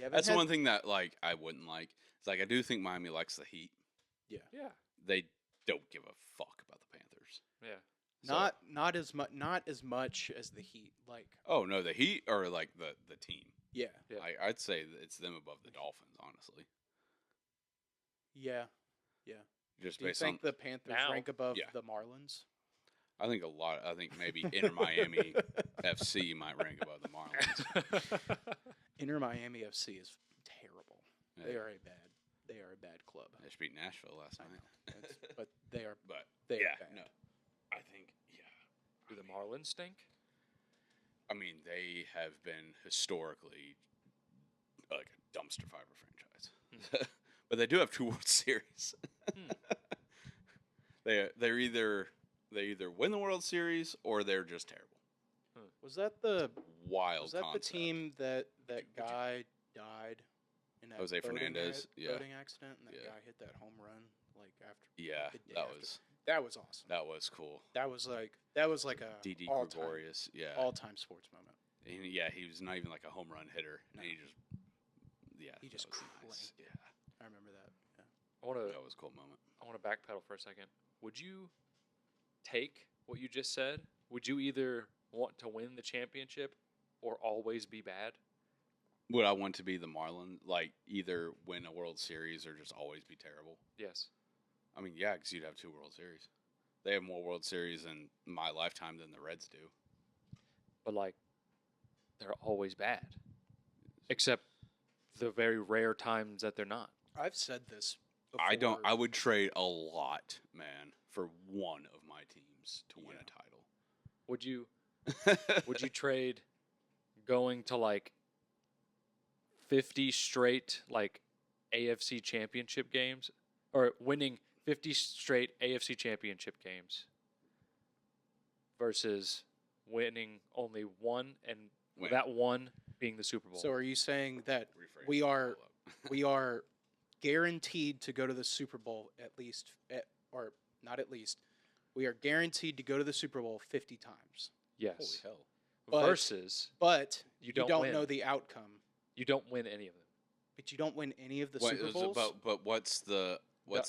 Yeah. That's the one thing that like I wouldn't like. It's like I do think Miami likes the Heat. Yeah. They don't give a fuck about the Panthers. Yeah. So- Not as much as the Heat. Like, Oh no, the Heat are like the team. yeah. Yeah. I'd say that it's them above the Dolphins, honestly. Yeah. Just Do you based on, think the Panthers Now- rank above Yeah. the Marlins? I think maybe Inter Miami FC might rank above the Marlins. Inter Miami FC is terrible. Yeah. They are a bad club. They just beat Nashville last I night. know. But they are But they yeah, are bad. no, I think Do the Marlins stink? I mean, they have been historically like a dumpster fire franchise, but they do have 2 World Series. They either win the World Series or they're just terrible. Was that the Wild. was that concept. the team that guy died in that Jose boating Fernandez? Yeah. boating accident and that Yeah. guy hit that home run like after Yeah, the day that after. was That was awesome. That was cool. That was like a D.D. all-time, Gregorius, yeah. all-time sports moment. And yeah, he was not even like a home run hitter. No. And he He just that was cranked nice. it. Yeah, I remember that. Yeah. that was a cool moment. I want to backpedal for a second. Would you take what you just said? Would you either want to win the championship or always be bad? Would I want to be the Marlins, like either win a World Series or just always be terrible? Yes. I mean, yeah, because you'd have 2 World Series. They have more World Series in my lifetime than the Reds do. But like, they're always bad, except the very rare times that they're not. I've said this before. I would trade a lot, man, for one of my teams to win a title. Would you? Would you trade going to like 50 straight like AFC championship games, or winning 50 straight AFC championship games versus winning only one, and that one being the Super Bowl? So are you saying that Rephrase we that are all up. we are guaranteed to go to the Super Bowl or not at least, we are guaranteed to go to the Super Bowl 50 times. Yes. Holy hell. But- Versus But you don't win. know the outcome. You don't win any of them. But you don't win any of the What Super is Bowls. but what's the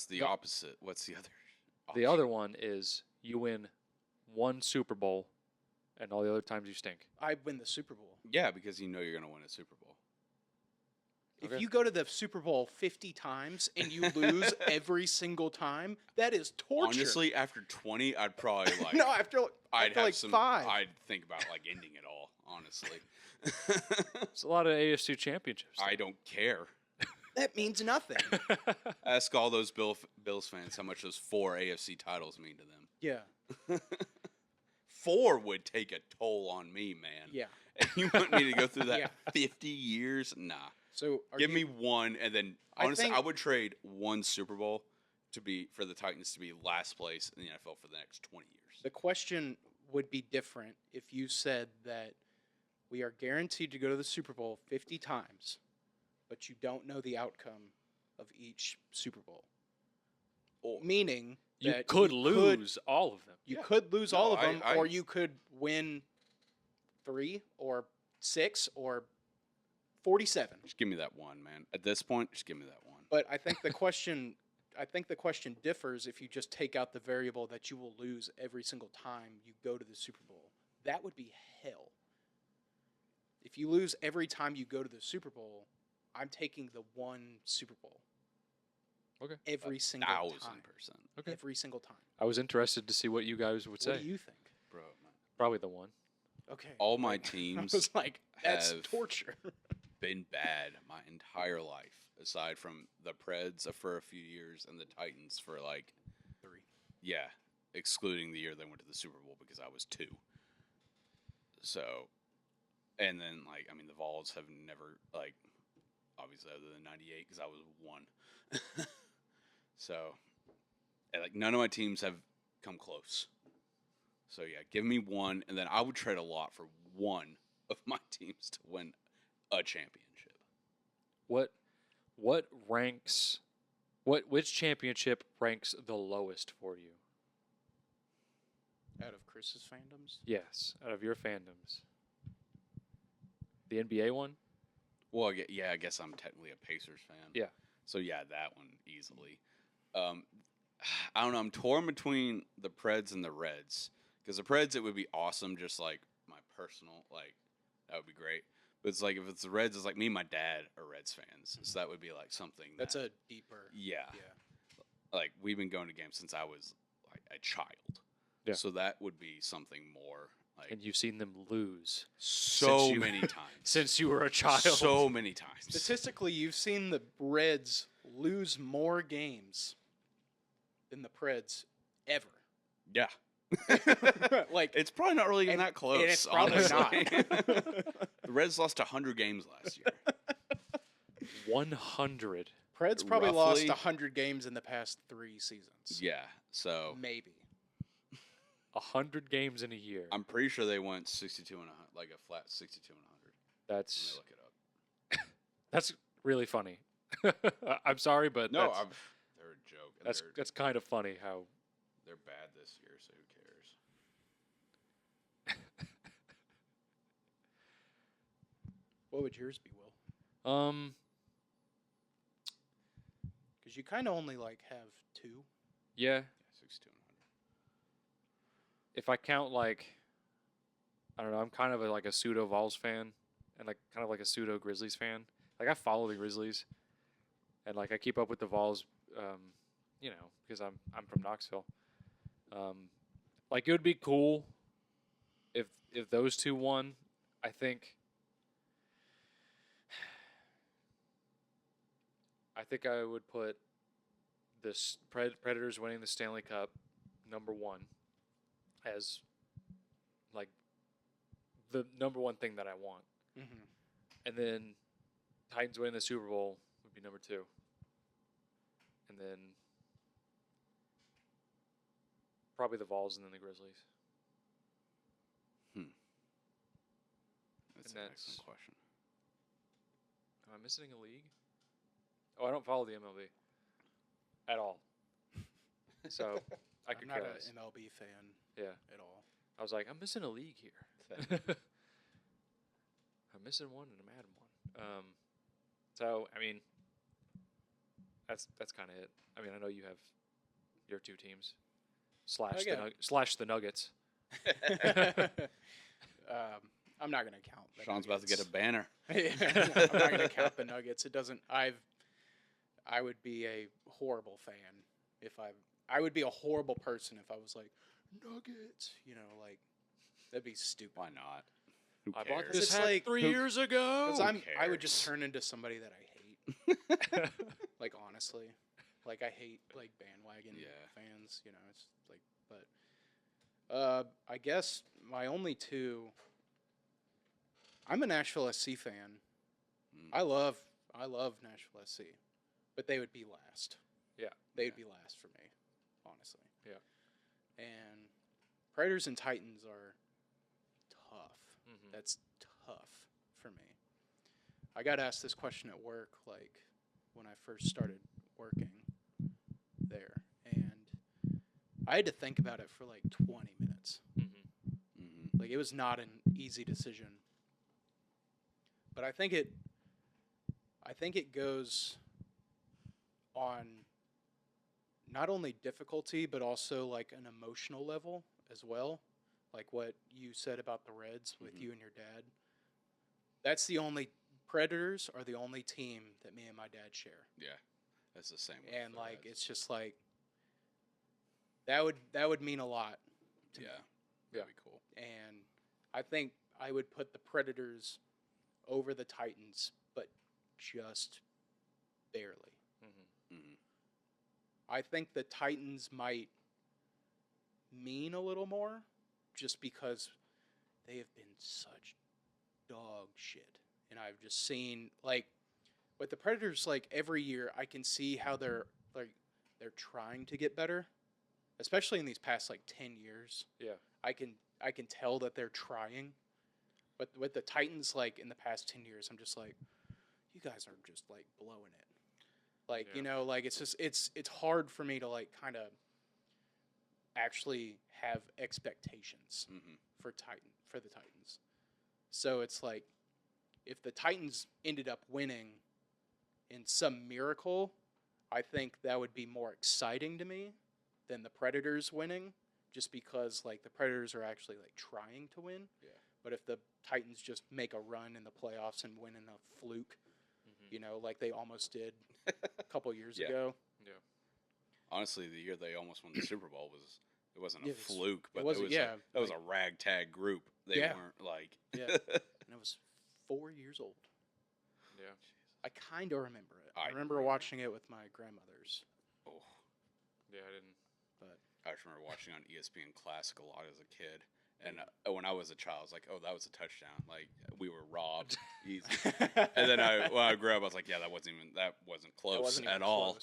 the- opposite? What's the other? The other one is you win one Super Bowl, and all the other times you stink. I win the Super Bowl. Yeah, because you know you're going to win a Super Bowl. If Okay. you go to the Super Bowl 50 times and you lose every single time, that is torture. Honestly, after 20, I'd probably like. no, after I'd have like some. 5. I'd think about like ending it all. Honestly, It's a lot of AFC championships. I don't care. That means nothing. Ask all those Bills fans how much those 4 AFC titles mean to them. Yeah. 4 would take a toll on me, man. Yeah. And you want me to go through that Yeah. 50 years? Nah. So Give me one, and then I honestly, think- I would trade one Super Bowl for the Titans to be last place in the NFL for the next 20 years. the question would be different if you said that we are guaranteed to go to the Super Bowl 50 times, but you don't know the outcome of each Super Bowl. Meaning you that could lose all of them. You Yeah. could lose No, all of them, I- or you could win 3 or 6 or 47. Just give me that one, man. At this point, just give me that one. But I think the question differs if you just take out the variable that you will lose every single time you go to the Super Bowl. That would be hell. If you lose every time you go to the Super Bowl, I'm taking the one Super Bowl. Okay. Every single time. 1,000%. Okay. Every single time. I was interested to see what you guys would What say. do you think? Bro, man. Probably the one. Okay. All my I teams was like, that's have torture. been bad my entire life, aside from the Preds for a few years and the Titans for like 3. yeah, excluding the year they went to the Super Bowl because I was 2. So, and then like I mean the Vols have never like obviously other than '98 because I was 1. So, and, like none of my teams have come close. So yeah, give me one, and then I would trade a lot for one of my teams to win a championship. Which championship ranks the lowest for you? Out of Chris's fandoms? Yes, out of your fandoms. The NBA one? Well, yeah, I guess I'm technically a Pacers fan. Yeah. So yeah, that one easily. I don't know. I'm torn between the Preds and the Reds because the Preds it would be awesome, just like my personal like that would be great. But it's like if it's the Reds, it's like me and my dad are Reds fans, so that would be like something. That's a deeper. yeah. Yeah. Like we've been going to games since I was like a child. Yeah. So that would be something more like And you've seen them lose so you- many times. since you were a child. So many times. Statistically, you've seen the Reds lose more games than the Preds ever. Yeah. Like It's probably not really even And- that close. and it's probably honestly. not. The Reds lost 100 games last year. 100. Preds probably lost Roughly. 100 games in the past 3 seasons. Yeah. So Maybe. 100 games in a year. I'm pretty sure they went 62 and 100, like a flat 62 and 100. Let That's me look it up. that's really funny. I'm sorry, but No, that's, they're a joke. And that's they're- that's kind of funny how They're bad this year, so who cares? What would yours be, Will? Because you kind of only like have 2. Yeah. 62 and 100. If I count like, I don't know, I'm kind of like a pseudo Vols fan and like kind of like a pseudo Grizzlies fan. Like I follow the Grizzlies, and like I keep up with the Vols, you know, because I'm from Knoxville. Like it would be cool if those two won. I think I would put this Predators winning the Stanley Cup number 1 as like the number 1 thing that I want. Mm-hmm. And then Titans winning the Super Bowl would be number 2. And then probably the Vols and then the Grizzlies. That's And an that's- excellent question. Am I missing a league? Oh, I don't follow the MLB at all. So I could I'm not care an less. MLB fan Yeah. at all. I was like, I'm missing a league here. I'm missing one and I'm adding one. So I mean, that's kind of it. I mean, I know you have your 2 teams slash the Nuggets. I'm not going to count. The Sean's about to get a Nuggets. banner. I'm not going to count the Nuggets. It doesn't. I would be a horrible fan if I would be a horrible person if I was like Nuggets. You know, like that'd be stupid. Why not? Who I cares? bought this It's hat like- 3 years ago. Because I would just cares? turn into somebody that I hate. Like honestly, like I hate like bandwagon fans. You know, it's like, but I guess my only 2. I'm a Nashville SC fan. I love Nashville SC, but they would be last. Yeah. They'd be last for me, honestly. Yeah. And Predators and Titans are tough. Mhm. That's tough for me. I got asked this question at work, like when I first started working there, and I had to think about it for like 20 minutes. Mm-hmm. Like it was not an easy decision. But I think it goes on not only difficulty but also like an emotional level as well. Like what you said about the Reds with you and your dad. That's the only Predators are the only team that me and my dad share. Yeah, that's the same. And with the like Reds. it's just like that would mean a lot to me. That'd be cool. And I think I would put the Predators over the Titans, but just barely. I think the Titans might mean a little more just because they have been such dog shit. And I've just seen, like, with the Predators, like, every year I can see how they're trying to get better, especially in these past, like, 10 years. Yeah. I can tell that they're trying. But with the Titans, like, in the past 10 years, I'm just like, you guys are just, like, blowing it. Like, Yeah. you know, like, it's just, it's hard for me to, like, kind of actually have expectations for the Titans. So it's like, if the Titans ended up winning in some miracle, I think that would be more exciting to me than the Predators winning, just because, like, the Predators are actually, like, trying to win. Yeah. But if the Titans just make a run in the playoffs and win in a fluke, you know, like they almost did a couple years ago. Yeah. Honestly, the year they almost won the Super Bowl wasn't a It was- fluke, but it wasn't- that was a ragtag group. They Yeah. weren't like Yeah. And I was 4 years old. Yeah. I kind of remember it. I I remember remember. watching it with my grandmothers. oh, Yeah, I didn't. But I just remember watching on ESPN Classic a lot as a kid. And when I was a child, I was like, "Oh, that was a touchdown! Like we were robbed, easy." And then when I grew up, I was like, "Yeah, that wasn't close wasn't at even all."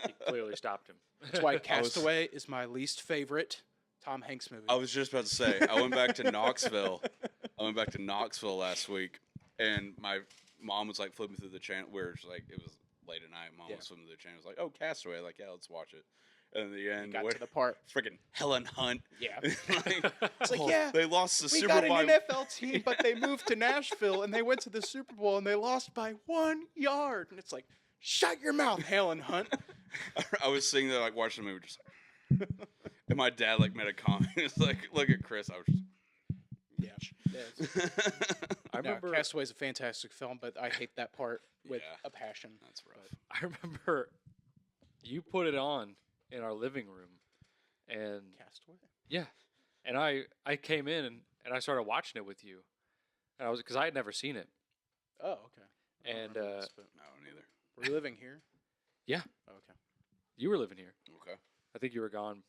He clearly stopped him. That's why Castaway is my least favorite Tom Hanks movie. I was just about to say, I went back to Knoxville. Last week, and my mom was like flipping through the channel. Where it's like it was late at night. Mom was flipping through the channel. Was like, "Oh, Castaway!" Like, yeah, let's watch it. And in the end, got to the part. freaking Helen Hunt. Yeah. Like, It's like, yeah, they lost the we Super got Bowl. an NFL team, but they moved to Nashville and they went to the Super Bowl and they lost by 1 yard. And it's like, shut your mouth, Helen Hunt. I was sitting there like watching the movie, just like, and my dad like made a comment. It's like, look at Chris. I was just, Yeah. I remember. Castaway is a fantastic film, but I hate that part with Yeah. a passion. that's rough. I remember you put it on in our living room, and Castaway? yeah, and I came in and I started watching it with you, and I was because I had never seen it, Oh, okay. I don't and remember this, but No, neither. were you living here? Yeah. Okay. you were living here. Okay. I think you were gone,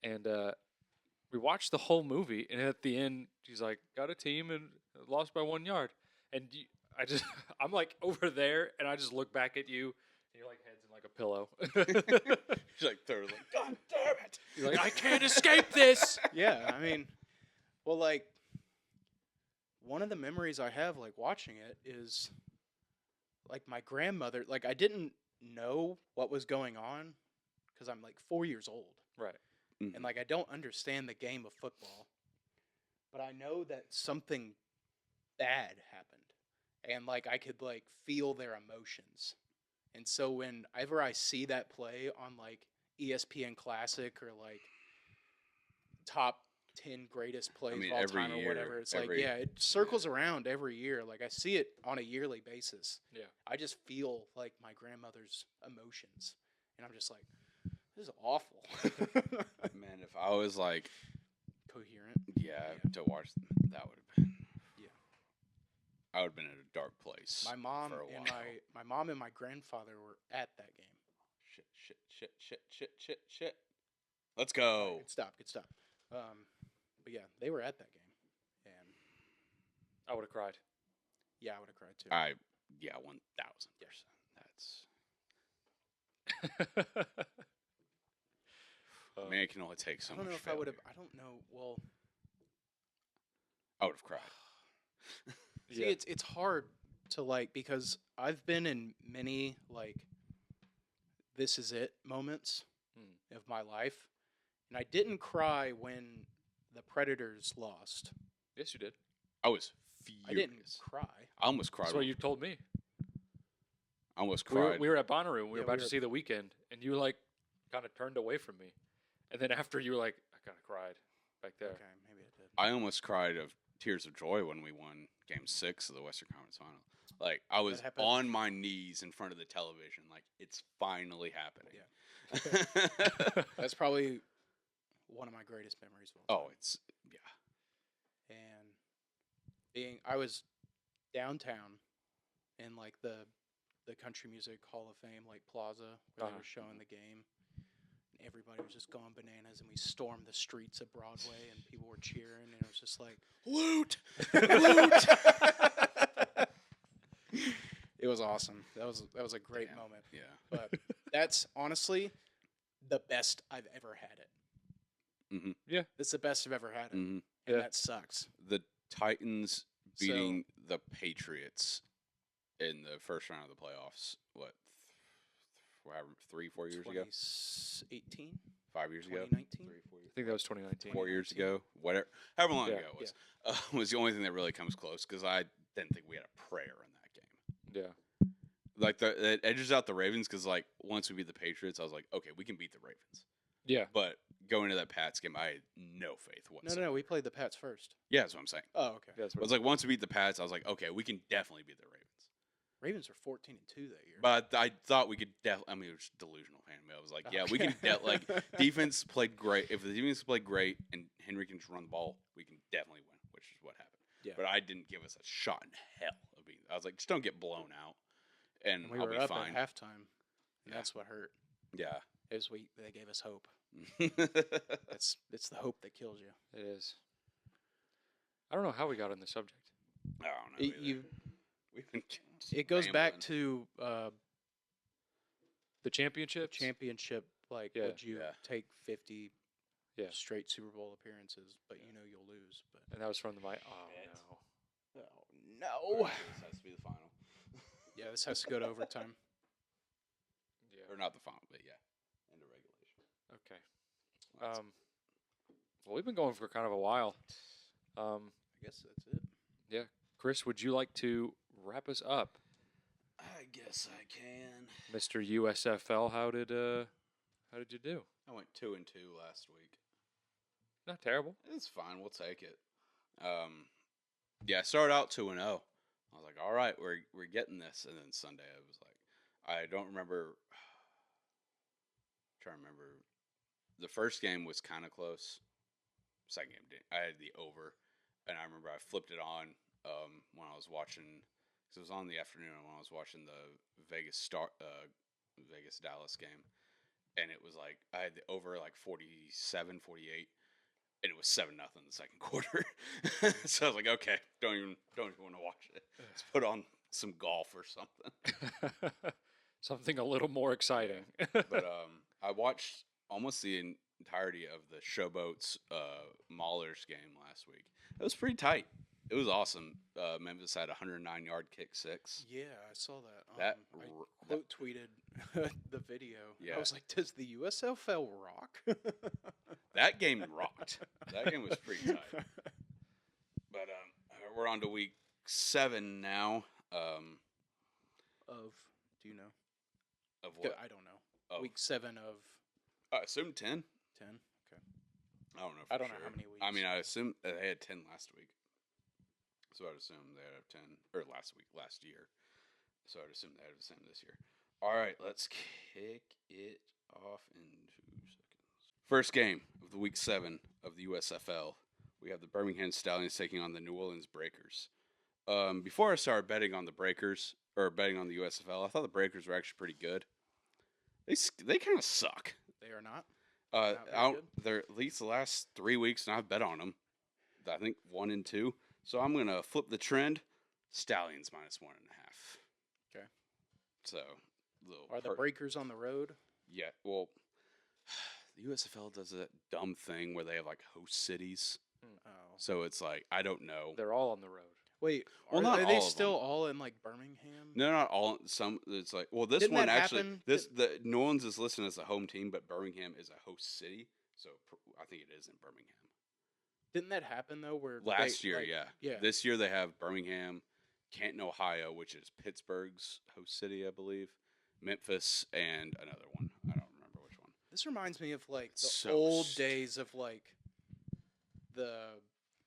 and we watched the whole movie, and at the end, she's like, "Got a team and lost by 1 yard," and I'm like over there, and I just look back at you, and your like head's in like a pillow. She's like thoroughly. God damn it! You're like, I can't escape this. Yeah, I mean, well, like, one of the memories I have, like, watching it is, like, my grandmother, like, I didn't know what was going on because I'm, like, 4 years old. Right. And, like, I don't understand the game of football. But I know that something bad happened. And, like, I could, like, feel their emotions. And so whenever I see that play on, like, ESPN Classic or, like, top 10 greatest plays mean, of all every time or year, whatever, it's every- like, yeah, it circles around every year. Like, I see it on a yearly basis. Yeah. I just feel, like, my grandmother's emotions. And I'm just like, this is awful. Man, if I was like, Coherent. yeah, Yeah. to watch that would have been. Yeah. I would have been in a dark place. My mom for a and while. my mom and my grandfather were at that game. Shit. Let's go. Good stop. But yeah, they were at that game, and I would have cried. yeah, I would have cried too. 1000%. Man, it can only take so I don't much. know if I would have. failure. I don't know. Well, I would have cried. see, it's hard to like because I've been in many like this is it moments of my life, and I didn't cry when the Predators lost. Yes, you did. I was furious. I didn't cry. I almost cried. That's what you told me. I almost We were, cried. we were at Bonnaroo. We were Yeah, about we to were- see the weekend, and you like kind of turned away from me, and then after you were like, I kind of cried back there. Okay, maybe I did. I almost cried of tears of joy when we won Game 6 of the Western Conference Final. Like I was happened? on my knees in front of the television, like it's finally happening. Yeah. That's probably one of my greatest memories of all time. Oh, it's And I was downtown in like the Country Music Hall of Fame, like Plaza, where they Uh-huh. were showing the game. And everybody was just going bananas, and we stormed the streets of Broadway, and people were cheering, and it was just like loot. it was awesome. That was a great Damn. moment. Yeah. But that's honestly the best I've ever had it. Mhm. Yeah. It's the best I've ever had it, hmm and Yeah. that sucks. The Titans So- beating the Patriots in the first round of the playoffs. What? 3-4 years ago? 2018, 5 years ago? 2019. 3-4 years. I think that was 2019. 4 years ago, whatever, however long Yeah. ago it was, was the only thing that really comes close because I didn't think we had a prayer in that game. Yeah. Like it edges out the Ravens because like once we beat the Patriots, I was like, okay, we can beat the Ravens. Yeah. But going into that Pats game, I had no faith whatsoever. No, we played the Pats first. Yeah, that's what I'm saying. Oh, okay. That's I what was like, once we beat the Pats, I was like, okay, we can definitely beat the Ravens. Ravens were 14-2 that year. But I thought we could definitely. I mean, it was delusional fan. I was like, yeah, we can. Like defense played great. If the defense played great and Henry can just run the ball, we can definitely win, which is what happened. Yeah. But I didn't give us a shot in hell of being. I was like, just don't get blown out, and we I'll were be up fine. at halftime, and Yeah. that's what hurt. Yeah. They gave us hope. That's It's the hope that kills you. it is. I don't know how we got on the subject. I don't know. either. We've been just It goes back rambling. to The championship. championship. Like, Yeah. would you Yeah. take 50 Yeah. straight Super Bowl appearances, but you know you'll lose? But And that was from the mic. Oh Shit. no. oh no! This has to be the final, Yeah, this has to go to overtime. Yeah. or not the final, but yeah, end of regulation. Well, we've been going for kind of a while. I guess that's it. Yeah. Chris, would you like to wrap us up? I guess I can. Mr. USFL, how did you do? I went 2-2 last week. Not terrible. It's fine. We'll take it. Yeah, I started out 2-0. I was like, all right, we're getting this. And then Sunday, I was like, I don't remember. Trying to remember. The first game was kind of close. Second game, I had the over, and I remember I flipped it on when I was watching. Because it was on the afternoon when I was watching the Vegas Dallas game, and it was like I had the over like 47, 48. And it was 7-0 in the second quarter. So I was like, okay, don't even want to watch it. Let's put on some golf or something. Something a little more exciting. But I watched almost the entirety of the Showboats Maulers game last week. It was pretty tight. It was awesome. Memphis had a 109-yard kick six. Yeah, I saw that. I quote tweeted the video. Yeah. I was like, does the USFL rock? That game rocked. That game was pretty tight. But we're on to week 7 now. Do you know? Of what? I don't know. Week 7 of... I assume 10. 10? Okay. I don't know I don't know how many weeks. I mean, I assume they had 10 last week. So I'd assume they'd have 10, or last year. So I'd assume they have the same this year. All right, let's kick it off in 2 seconds. First game of the week 7 of the USFL. We have the Birmingham Stallions taking on the New Orleans Breakers. Before I started betting on the Breakers, or betting on the USFL, I thought the Breakers were actually pretty good. They kind of suck. They are not? They're at least the last 3 weeks, and I've bet on them. I think 1 and 2. So I'm going to flip the trend. Stallions -1.5. Okay. So, are the Breakers on the road? Yeah. Well, the USFL does that dumb thing where they have like host cities. Oh. So it's like, I don't know. They're all on the road. Wait, well, are they still all in like Birmingham? No, not all. Some. It's like, well, this Didn't one that actually. happen? The New Orleans is listed as a home team, but Birmingham is a host city. So I think it is in Birmingham. Didn't that happen though? Where last year, yeah. This year they have Birmingham, Canton, Ohio, which is Pittsburgh's host city, I believe, Memphis, and another one. I don't remember which one. This reminds me of like the So old days of like the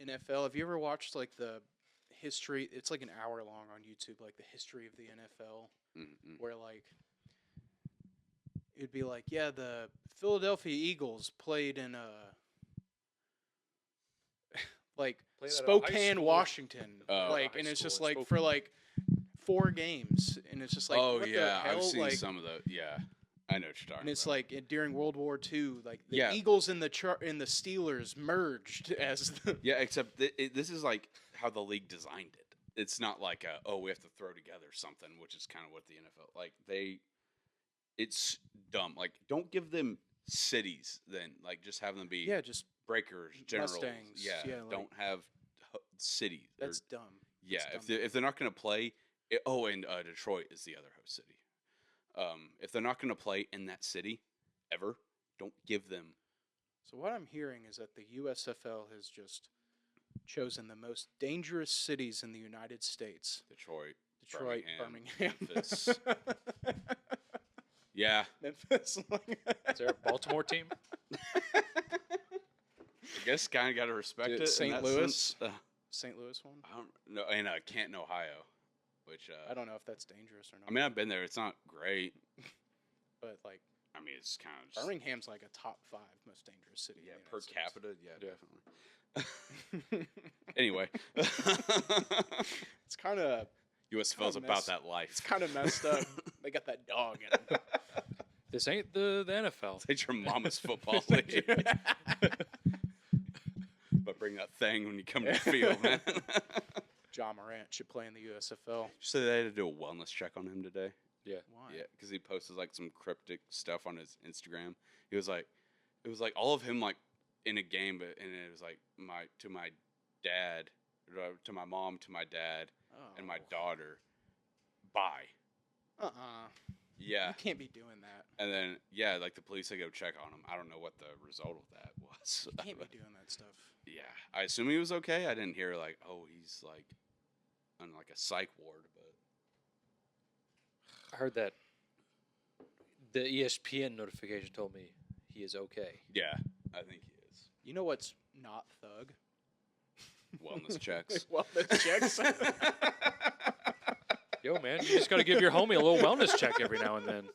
NFL. Have you ever watched like the history? It's like an hour long on YouTube, like the history of the NFL, where like it'd be like, yeah, the Philadelphia Eagles played in like Spokane, Washington, and it's just like for like 4 games, and it's just like, what the hell? I've seen like, some of the I know what you're talking and it's about. like during World War II, like the Eagles and the Steelers merged as the except this is like how the league designed it. It's not like we have to throw together something, which is kind of what the NFL like it's dumb. Like, don't give them cities then. Like, just have them be just Breakers, Generals. Mustangs. Like, don't have cities. That's dumb. Yeah, that's dumb. if they're not going to play, and Detroit is the other host city. If they're not going to play in that city ever, don't give them. So what I'm hearing is that the USFL has just chosen the most dangerous cities in the United States. Detroit, Birmingham. Memphis. Yeah. Memphis. Is there a Baltimore team? I guess kind of got to respect it. St. Louis? St. Louis one? I don't know. In Canton, Ohio, which I don't know if that's dangerous or not. I mean, I've been there. It's not great. But, like, I mean, it's kind of just, Birmingham's like a top 5 most dangerous city. Yeah, in the per United States. capita. Yeah, definitely. Anyway. It's kind of... USFL's about that life. It's kind of messed up. They got that dog in them. This ain't the NFL. It's your mama's football league. But bring that thing when you come to the field, man. John Morant should play in the USFL. So they had to do a wellness check on him today. Yeah. Why? Yeah, because he posted like some cryptic stuff on his Instagram. It was like all of him like in a game, and it was like to my dad, to my mom, to my dad, and my daughter. Bye. Yeah. You can't be doing that. And then, like the police, they go check on him. I don't know what the result of that was. You can't be doing that stuff. Yeah. I assume he was okay. I didn't hear, like, oh, he's, like, on, like, a psych ward, but. I heard that the ESPN notification told me he is okay. Yeah, I think he is. You know what's not thug? Wellness checks. Wellness checks. Yo, man, you just got to give your homie a little wellness check every now and then.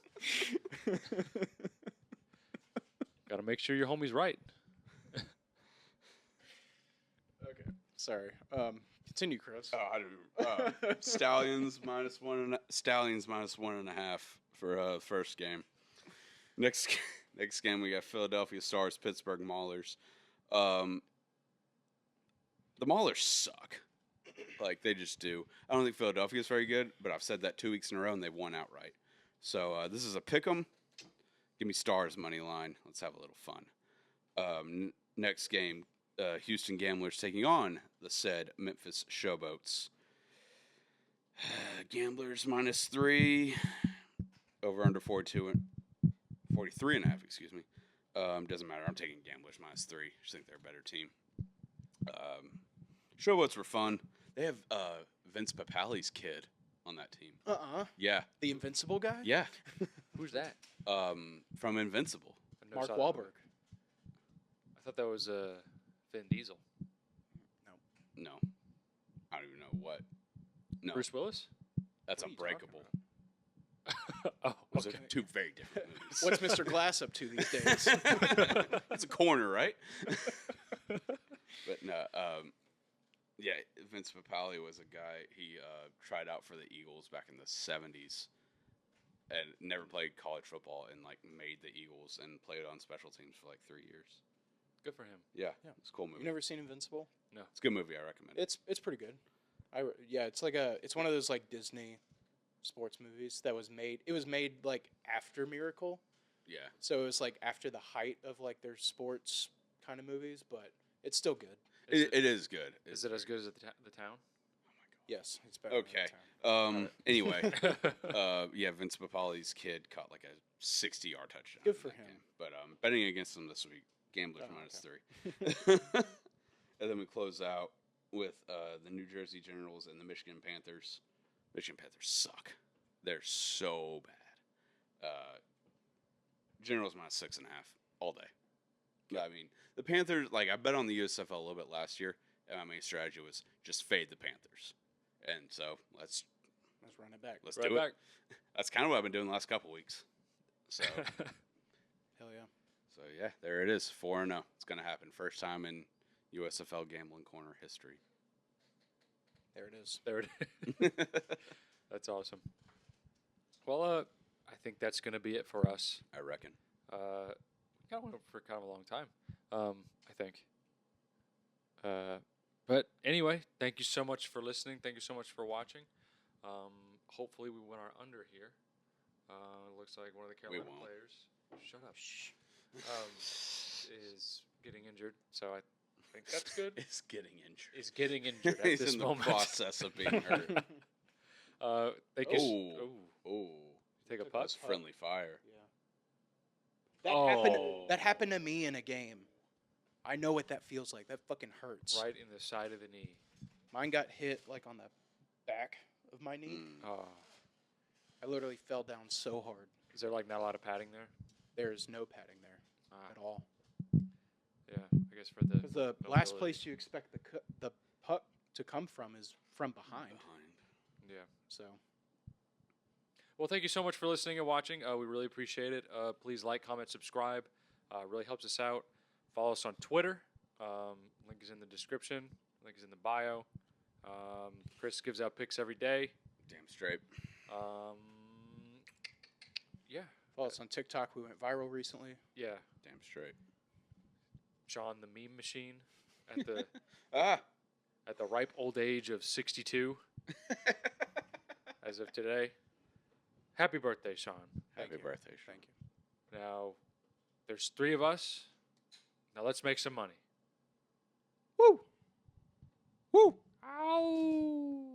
Got to make sure your homie's right. Okay. Sorry. Continue, Chris. Oh, I don't. Stallions minus 1.5 for first game. Next game we got Philadelphia Stars, Pittsburgh Maulers. The Maulers suck. Like they just do. I don't think Philadelphia is very good, but I've said that 2 weeks in a row and they've won outright. So this is a pick'em. Give me Stars money line. Let's have a little fun. Next game. Houston Gamblers taking on the said Memphis Showboats. Gamblers -3. Over under 43.5, excuse me. Doesn't matter. I'm taking Gamblers -3. I just think they're a better team. Showboats were fun. They have Vince Papale's kid on that team. Yeah. The Invincible guy? Yeah. Who's that? From Invincible. I never Mark saw that Wahlberg. movie. I thought that was Vin Diesel. No. I don't even know what. No. Bruce Willis? That's What are you talking Unbreakable. Oh, Those okay. are two very different movies. What's Mr. Glass up to these days? That's a corner, right? But no, yeah, Vince Papale was a guy. He tried out for the Eagles back in the 70s and never played college football and like made the Eagles and played on special teams for like 3 years. good for him. Yeah, Yeah. it's a cool movie. You never seen Invincible? It's a good movie. I recommend it. It's pretty good. It's one of those like Disney sports movies that was made. It was made like after Miracle, Yeah, so it was like after the height of like their sports kind of movies, but it's still good. it is good. Is it as good as the town? Yes, it's better. Okay. Than the Anyway, yeah, Vince Papale's kid caught like a 60-yard touchdown. Good in for that him. game. But betting against them this week, Gamblers Oh, -3. And then we close out with the New Jersey Generals and the Michigan Panthers. Michigan Panthers suck. They're so bad. Generals -6.5 all day. I mean, the Panthers, like I bet on the USFL a little bit last year, and my main strategy was just fade the Panthers. And so let's run it back. let's Right do back. it. That's kind of what I've been doing the last couple weeks. So Hell yeah. so yeah, there it is. 4-0. It's gonna happen. First time in USFL Gambling Corner history. There it is. There it is. That's awesome. Well, I think that's going to be it for us. I reckon. We kind of went for kind of a long time, I think. But anyway, thank you so much for listening. Thank you so much for watching. Hopefully we win our under here. It looks like one of the Carolina won't. players, shut up, is getting injured. So I think that's good. Is getting injured. Is getting injured at He's this in moment. the process of being hurt. They kiss. Oh, Take a Took putt. that's friendly fire. Yeah. Oh. That happened to me in a game. I know what that feels like. That fucking hurts. Right in the side of the knee. Mine got hit like on the back of my knee. Oh. I literally fell down so hard. Is there like not a lot of padding there? There is no padding there at all. Yeah, I guess for the Because the last mobility. place you expect the puck to come from is from behind. Yeah. So Well, thank you so much for listening and watching. We really appreciate it. Please like, comment, subscribe. It really helps us out. Follow us on Twitter. Link is in the description. Link is in the bio. Chris gives out picks every day. Damn straight. Yeah. follow us on TikTok. We went viral recently. Yeah. Damn straight. Sean the meme machine at the Ah. at the ripe old age of 62 as of today. Happy birthday, Sean. Happy you. birthday, Sean. Thank you. Now, there's 3 of us. Now let's make some money. Woo! Woo! Ow!